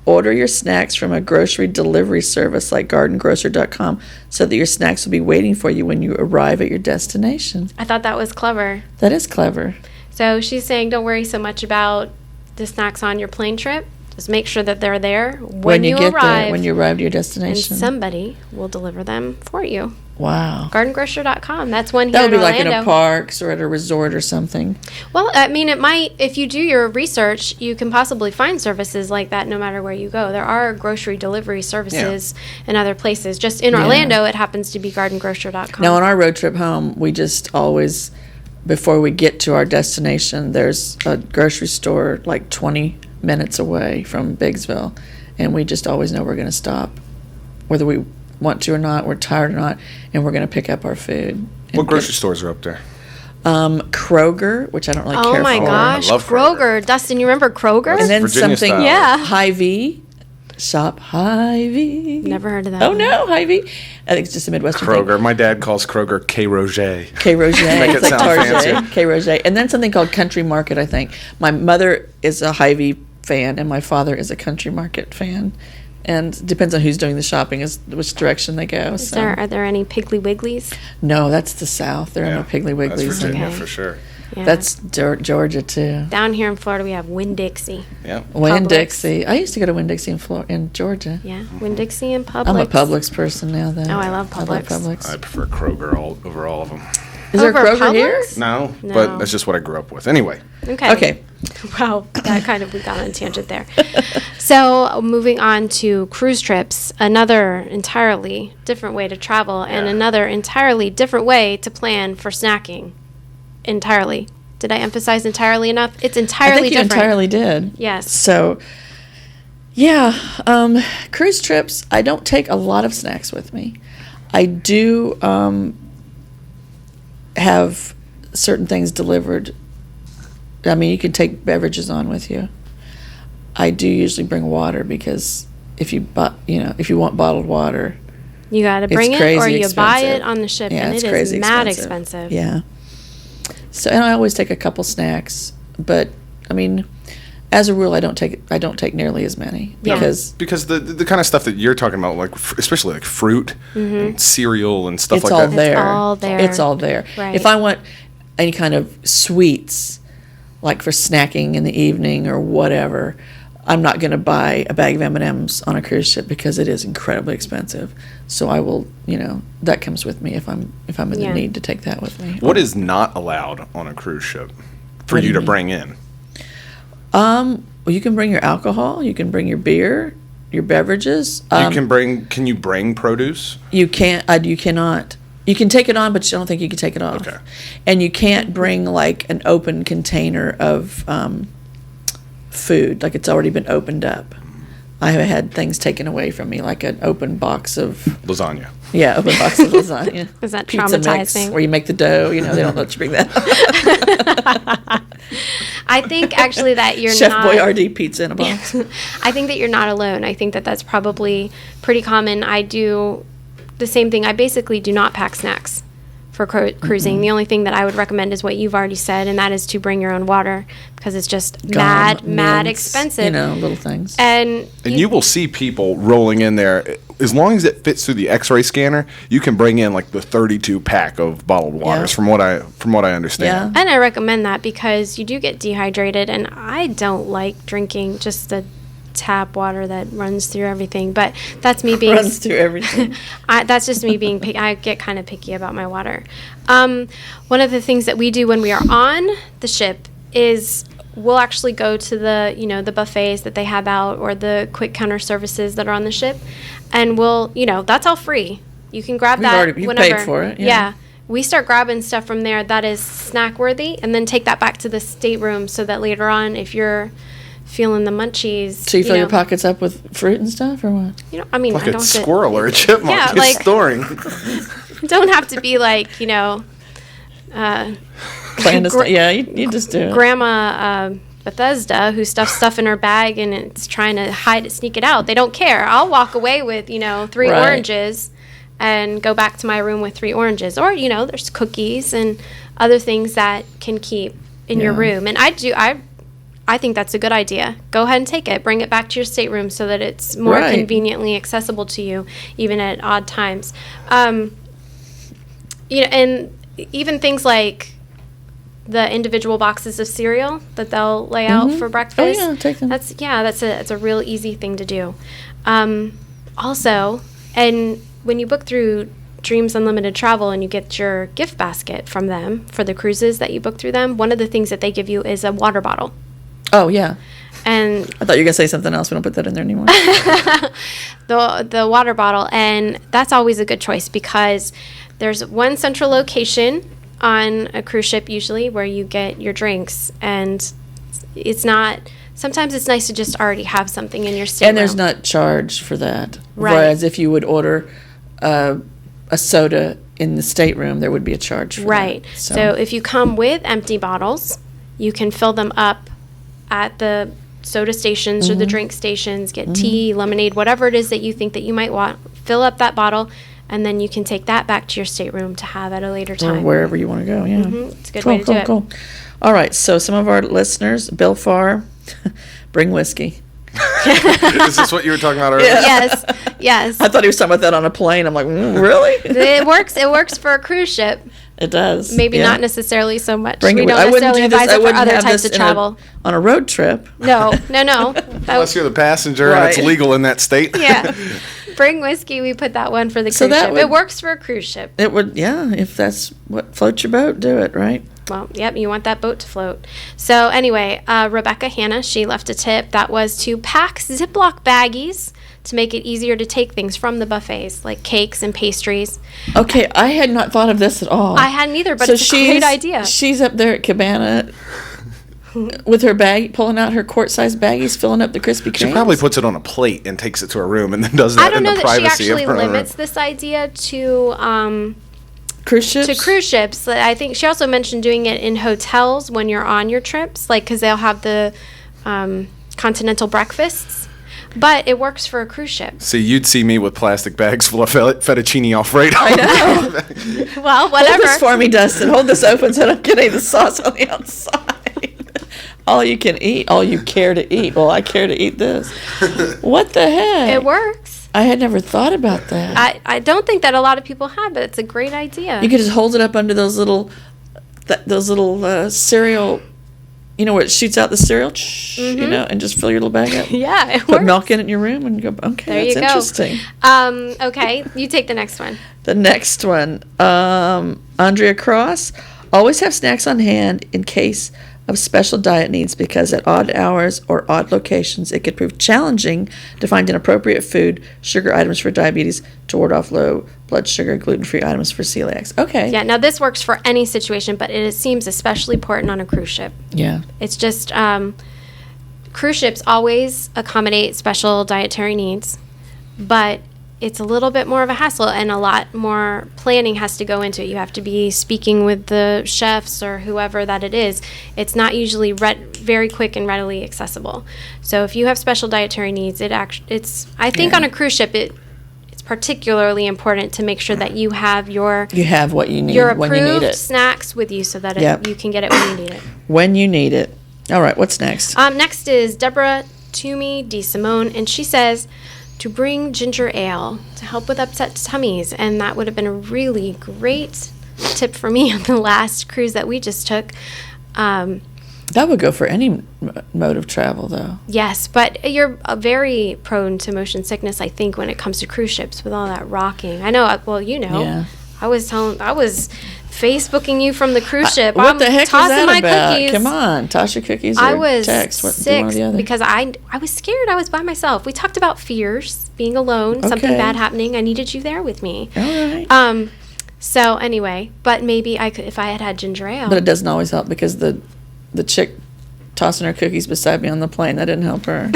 Order your snacks from a grocery delivery service like gardengrocer.com so that your snacks will be waiting for you when you arrive at your destination. I thought that was clever. That is clever. So she's saying don't worry so much about the snacks on your plane trip. Just make sure that they're there when you get arrive. there, when you arrive at your and destination. somebody will deliver them for you. Wow. GardenGrocer.com. That's one here That would in be like Orlando. in a parks or at a resort or something. Well, I mean, it might, if you do your research, you can possibly find services like that no matter where you go. There are grocery delivery services in other places. Just in Yeah. Orlando, it happens to be GardenGrocer.com. Now, on our road trip home, we just always, before we get to our destination, there's a grocery store like 20 minutes away from Biggsville, and we just always know we're going to stop, whether we want to or not, we're tired or not, and we're going to pick up our food. And What grocery stores are up there? Kroger, which I don't really Oh care my for. gosh, I love Kroger. Kroger. Dustin, you remember Kroger? And then Virginia something, style. Yeah. Hy-Vee. Shop Hy-Vee. Never heard of that. Oh, one. no, Hy-Vee. I think it's just a Midwestern thing. Kroger. My dad calls Kroger K. Roger. K. Roger. Make it It's like sound Target. fancy. K. Roger. And then something called Country Market, I think. My mother is a Hy-Vee fan, and my father is a Country Market fan. And it depends on who's doing the shopping, is which direction they go. Is are there any Piggly Wigglies? No, that's the South. There are no Piggly Wigglies. That's Virginia Okay. for sure. Yeah. That's Georgia, too. Down here in Florida, we have Winn-Dixie. Yeah. Winn-Dixie. I used to go to Winn-Dixie in Georgia. Yeah, Winn-Dixie and Publix. I'm a Publix person now, though. Oh, I love Publix. I prefer Kroger over all of them. Is there a Over Kroger here? Publix? No, No. but that's just what I grew up with. Anyway. Okay. Okay. Wow, that kind of, we got on a tangent there. So, moving on to cruise trips, another entirely different way to travel and Yeah. another entirely different way to plan for snacking. Entirely. Did I emphasize entirely enough? It's I entirely think you different. entirely did. Yes. So, yeah, cruise trips, I don't take a lot of snacks with me. I do have certain things delivered. I mean, you can take beverages on with you. I do usually bring water because if you want bottled water, You got to it's bring it crazy or you buy expensive. it on the ship, Yeah, and it's it is crazy mad expensive. Yeah. So, and I always take a couple snacks, but I mean, as a rule, I don't take nearly as many Yeah. because the kind of stuff that you're talking about, like especially like fruit and cereal and stuff it's like all that. there. all there. It's all there. Right. If I want any kind of sweets, like for snacking in the evening or whatever, I'm not going to buy a bag of M&Ms on a cruise ship because it is incredibly expensive. So I will, that comes with me if I'm in Yeah. the need to take that with me. What is not allowed on a cruise ship for What do you you to mean? bring in? Well, you can bring your alcohol, you can bring your beer, your beverages. Can you bring produce? You can't. You cannot. You can take it on, but I don't think you can take it off. Okay. And you can't bring like an open container of food, like it's already been opened up. I have had things taken away from me, like an open box of Lasagna. open box of lasagna. Is that Pizza mix, traumatizing? where you make the dough? They don't let you bring that. I think actually that you're Chef not. Boyardee pizza in a box. I think that you're not alone. I think that that's probably pretty common. I do the same thing. I basically do not pack snacks for cruising. The only thing that I would recommend is what you've already said, and that is to bring your own water because it's just mad Gum, mints, expensive. little things. And And you will see people rolling in there as long as it fits through the X-ray scanner, you can bring in like the 32 pack of bottled waters. Yeah. From what I understand. Yeah. And I recommend that because you do get dehydrated, and I don't like drinking just the tap water that runs through everything. But that's me being Runs through everything. that's just me being picky. I get kind of picky about my water. One of the things that we do when we are on the ship is we'll actually go to the the buffets that they have out, or the quick counter services that are on the ship, and we'll that's all free. You can grab that you've whenever. paid for it, yeah. Yeah. We start grabbing stuff from there that is snack worthy, and then take that back to the stateroom so that later on, if you're feeling the munchies, So you fill your pockets up with fruit and stuff, or what? I mean, Like I a don't squirrel or a chipmunk Yeah, is like- storing. don't have to be like Clandestine. Yeah, you just do it. Grandma Bethesda, who stuffs stuff in her bag and it's trying to sneak it out. They don't care. I'll walk away with 3 Right. oranges and go back to my room with 3 oranges. Or there's cookies and other things that can keep in your Yeah. room. And I think that's a good idea. Go ahead and take it. Bring it back to your stateroom so that it's more Right. conveniently accessible to you, even at odd times. And even things like the individual boxes of cereal that they'll lay out for breakfast. Oh, yeah, take them. That's a real easy thing to do. Also, and when you book through Dreams Unlimited Travel and you get your gift basket from them for the cruises that you book through them, one of the things that they give you is a water bottle. Oh, yeah. And I thought you were going to say something else. We don't put that in there anymore. the water bottle, and that's always a good choice because there's one central location on a cruise ship usually where you get your drinks, and sometimes it's nice to just already have something in your stateroom. And there's not charge for that. Right. Whereas if you would order a soda in the stateroom, there would be a charge for Right. that. So if you come with empty bottles, you can fill them up at the soda stations or the drink stations, get tea, lemonade, whatever it is that you think that you might want, fill up that bottle, and then you can take that back to your stateroom to have at a later or time. wherever you want to go, yeah. It's a good way to do it. Cool. All right, so some of our listeners, Bill Farr, bring whiskey. Is this what you were talking about earlier? Yes, yes. I thought he was talking about that on a plane. I'm like, really? It works for a cruise ship. It does. Maybe yeah. not necessarily so much. Bring We it. don't I wouldn't necessarily do this. advise I it for wouldn't other have types this of travel. on a road trip. No. Unless you're the passenger and it's Right. legal in that state. Yeah. Bring whiskey. We put that one for the So cruise that ship. would- It works for a cruise ship. It would, yeah. If that's what floats your boat, do it. Right. Well, yep, you want that boat to float. So anyway, Rebecca Hanna, she left a tip that was to pack Ziploc baggies to make it easier to take things from the buffets, like cakes and pastries. Okay, I had not thought of this at all. I hadn't either, but it's a great idea. She's up there at Cabana with her bag, pulling out her quart-sized baggies, filling up the Krispy Kremes. She probably puts it on a plate and takes it to her room and then does I that don't in know the that she privacy of actually her own room. limits this idea to cruise ships. cruise ships. I think she also mentioned doing it in hotels when you're on your trips, like because they'll have the continental breakfasts. But it works for a cruise ship. See, you'd see me with plastic bags full of fettuccine Alfredo. I know. Well, Hold whatever. this for me, Dustin. Hold this open so I don't get any of the sauce on the outside. All you can eat, all you care to eat. Well, I care to eat this. What the heck? It works. I had never thought about that. I don't think that a lot of people have, but it's a great idea. You could just hold it up under those little cereal, where it shoots out the cereal, and just fill your little bag up. Yeah, it Put works. milk in it in your room and go, okay, There that's you go. interesting. Okay, you take the next one. The next one, Andrea Cross, always have snacks on hand in case of special diet needs because at odd hours or odd locations, it could prove challenging to find an appropriate food, sugar items for diabetes to ward off low blood sugar, gluten-free items for celiacs. Okay. Yeah, now this works for any situation, but it seems especially important on a cruise ship. Yeah. It's just cruise ships always accommodate special dietary needs, but it's a little bit more of a hassle and a lot more planning has to go into it. You have to be speaking with the chefs or whoever that it is. It's not usually very quick and readily accessible. So if you have special dietary needs, I think on a cruise ship it's particularly important to make sure that you have your what you need your when you need approved it. snacks with you so that Yep. you can get it when you need it. When you need it. All right, what's next? Next is Deborah Toomey DeSimone, and she says, to bring ginger ale to help with upset tummies. And that would have been a really great tip for me on the last cruise that we just took. That would go for any mode of travel, though. Yes, but you're very prone to motion sickness, I think, when it comes to cruise ships with all that rocking. I know, well, you know. Yeah. I was Facebooking you from the cruise ship. What I'm the heck was tossing that my about? cookies. Come on, toss your cookies or I was text. What, do sick one or the other? because I was scared. I was by myself. We talked about fears, being alone, something Okay. bad happening. I needed you there with me. All right. So anyway, but maybe I could if I had ginger ale. But it doesn't always help because the chick tossing her cookies beside me on the plane, that didn't help her.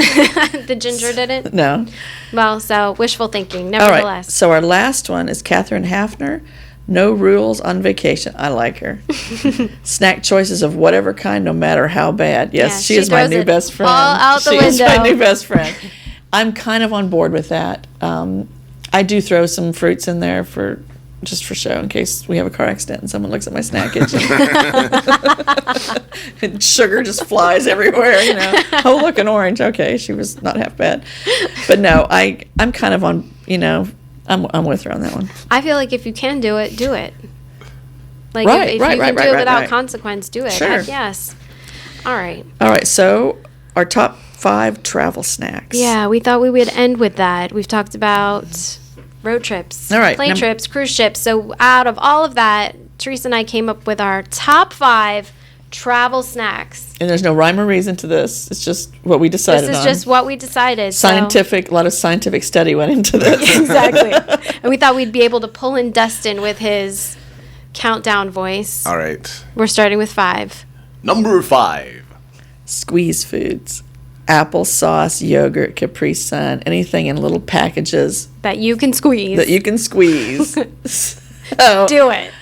The ginger didn't. No. Well, so wishful thinking. All Nevertheless. right. So our last one is Catherine Hafner. No rules on vacation. I like her. Snack choices of whatever kind, no matter how bad. Yes, Yeah, she she is my throws new it best friend. all out the she is my window. new best friend. I'm kind of on board with that. I do throw some fruits in there just for show in case we have a car accident and someone looks at my snackage and sugar just flies everywhere, you know. Oh, look, an orange. Okay, she was not half bad. But no, I'm kind of on, you know, I'm with her on that one. I feel like if you can do it, do it. Like Right, if you right, can right, do it right, without right. consequence, do it. Sure. Heck yes. All right. All right, so our top 5 travel snacks. Yeah, we thought we would end with that. We've talked about road trips, All right, plane trips, cruise ships. So out of all of that, Teresa and I came up with our top 5 travel snacks. And there's no rhyme or reason to this. It's just what we decided This is on. just what we decided. so- Scientific, a lot of scientific study went into this. Exactly. And we thought we'd be able to pull in Dustin with his countdown voice. All right. We're starting with 5. Number 5. Squeeze foods. Applesauce, yogurt, Capri Sun, anything in little packages That you can squeeze. that you can squeeze. So, do it.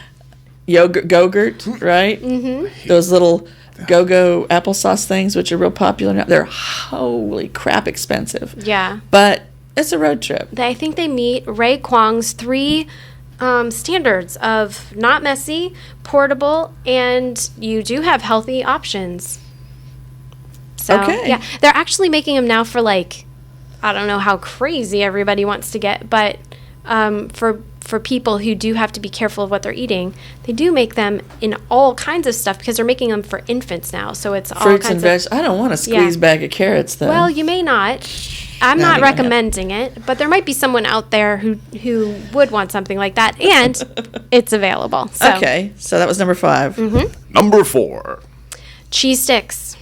yogurt, Go-Gurt, right? Mm-hmm. Those little Go-Go applesauce things, which are real popular now. They're holy crap expensive. Yeah. But it's a road trip. I think they meet Ray Kwong's 3 standards of not messy, portable, and you do have healthy options. So, Okay. yeah, they're actually making them now for like, I don't know how crazy everybody wants to get, but for people who do have to be careful of what they're eating, they do make them in all kinds of stuff because they're making them for infants now. So it's all Fruits kinds and of. veg. I don't want a squeeze Yeah. bag of carrots, though. Well, you may not. I'm Not not even recommending it, but there might be someone out there who would want something like that, and it's available. So, Okay, so that was number 5. Number 4. cheese sticks.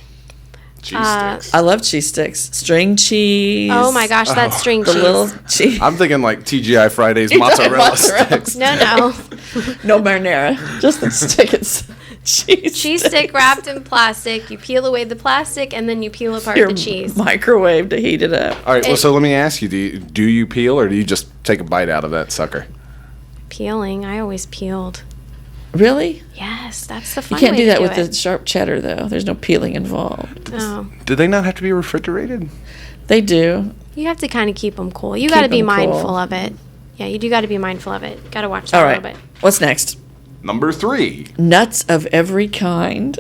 Cheese sticks. I love cheese sticks. String cheese. Oh my gosh, that's string The cheese. little cheese. I'm thinking like TGI Fridays You're talking mozzarella mozzarella sticks. No. No marinara. Just the stick. It's cheese. Cheese stick wrapped in plastic. You peel away the plastic, and then you peel apart Your the cheese. microwave to heat it up. All right, well, It- so let me ask you, do you peel or do you just take a bite out of that sucker? Peeling. I always peeled. Really? Yes, that's the You fun can't way do to that do with it. the sharp cheddar, though. There's no peeling involved. Oh. Do they not have to be refrigerated? They do. You have to kind of keep them cool. You got to be 'em cool. mindful of it. Yeah, you do got to be mindful of it. Got to watch that All a right. little bit. What's next? Number 3. Nuts of every kind.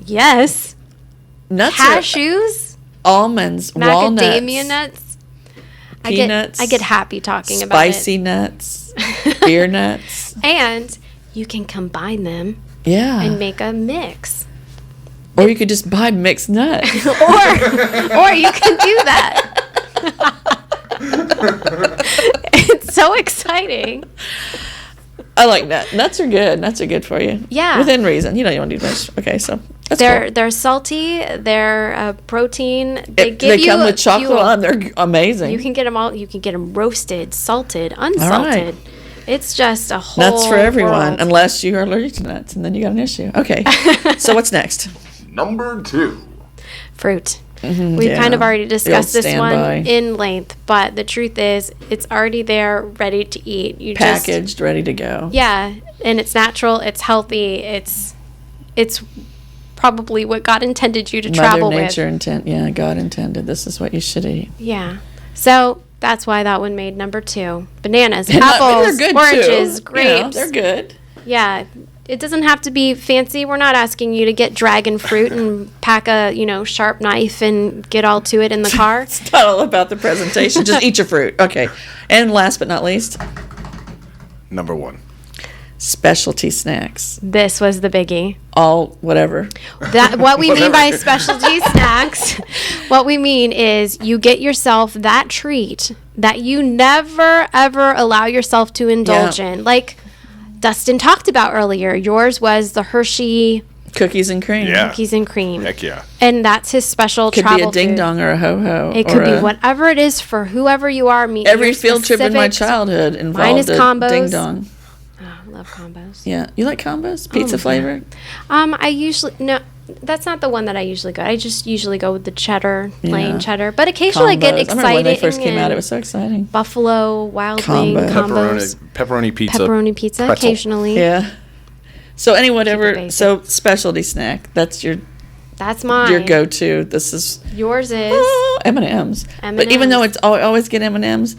Yes. Nuts Cashews, are almonds, macadamia walnuts, nuts. peanuts. I get happy talking about spicy it. nuts, beer nuts. And you can combine them Yeah. and make a mix. Or you could just buy mixed nuts. or you can do that. It's so exciting. I like nuts. Nuts are good. Nuts are good for you. Yeah. Within reason. You know, you don't need much. Okay, so that's They're cool. they're salty. They're protein. They come with chocolate on. They're amazing. You can get them all. You can get them roasted, salted, unsalted. It's just a whole Nuts for everyone, world. unless you are allergic to nuts, and then you got an issue. Okay, so what's next? Number 2. Fruit. We've yeah. kind of already The old discussed this one standby. in length, but the truth is, it's already there, ready to eat. You Packaged, ready to go. yeah, and it's natural. It's healthy. It's probably what God intended you to travel Mother with. Nature intent. Yeah, God intended. This is what you should eat. Yeah. So that's why that one made number 2. Bananas, And apples, they're good oranges, too. grapes. You know, they're good. Yeah. It doesn't have to be fancy. We're not asking you to get dragon fruit and pack a, sharp knife and get all to it in the car. It's not all about the presentation. Just eat your fruit. Okay. And last but not least, Number 1. specialty snacks. This was the biggie. All whatever. What we mean by Whatever. specialty snacks, what we mean is you get yourself that treat that you never, ever allow yourself to indulge Yeah. in. Like Dustin talked about earlier, yours was the Hershey Cookies and cream. Yeah. cookies and cream. Heck yeah. And that's his special Could be travel a ding food. dong or a ho ho. It could be whatever it is for whoever you are. Every field trip in my childhood involved is a combos. ding dong. Oh, I love combos. Yeah. You like combos? Pizza yeah. flavor? I usually no. That's not the one that I usually go. I just usually go with the cheddar, plain Yeah. cheddar. But occasionally I get Combos. excited. I remember when they first came out, it was so exciting. Buffalo Wild Wing Combo. combos, Pepperoni pizza. pepperoni pizza pretzel. occasionally. Yeah. So any Keep it whatever. basic. So specialty snack. That's your That's mine. go-to. This is Yours is M&Ms. But even though M&Ms. I always get M&Ms,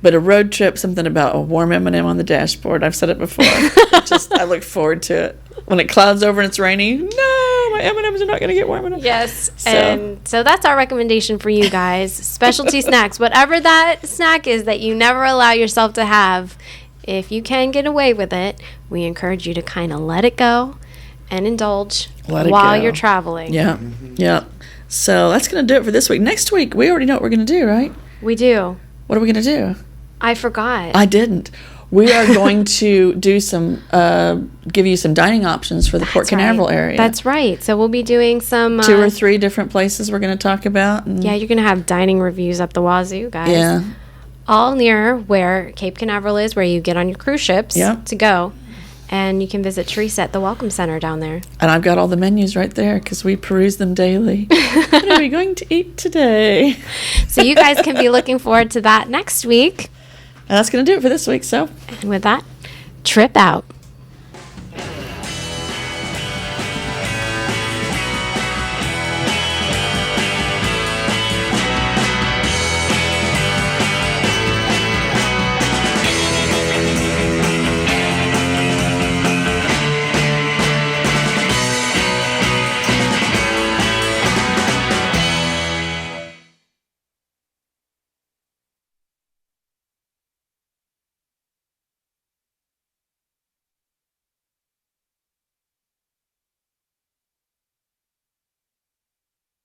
but a road trip, something about a warm M&M on the dashboard. I've said it before. I look forward to it. When it clouds over and it's rainy, no, my M&Ms are not going to get warm enough. yes. So- And so that's our recommendation for you guys. Specialty snacks, whatever that snack is that you never allow yourself to have, if you can get away with it, we encourage you to kind of let it go and indulge Let it while go. you're traveling. Yeah, yeah. So that's going to do it for this week. Next week, we already know what we're going to do, right? We do. What are we going to do? I forgot. I didn't. We are going to do some, give you some dining options for the Port That's Canaveral right. area. That's right. So we'll be doing some 2 or 3 different places we're going to talk about. And Yeah, you're going to have dining reviews up the wazoo, guys. Yeah. All near where Cape Canaveral is, where you get on your cruise ships Yeah. to go. And you can visit Teresa at the Welcome Center down there. And I've got all the menus right there because we peruse them daily. What are we going to eat today? So you guys can be looking forward to that next week. And that's going to do it for this week. So And with that, trip out.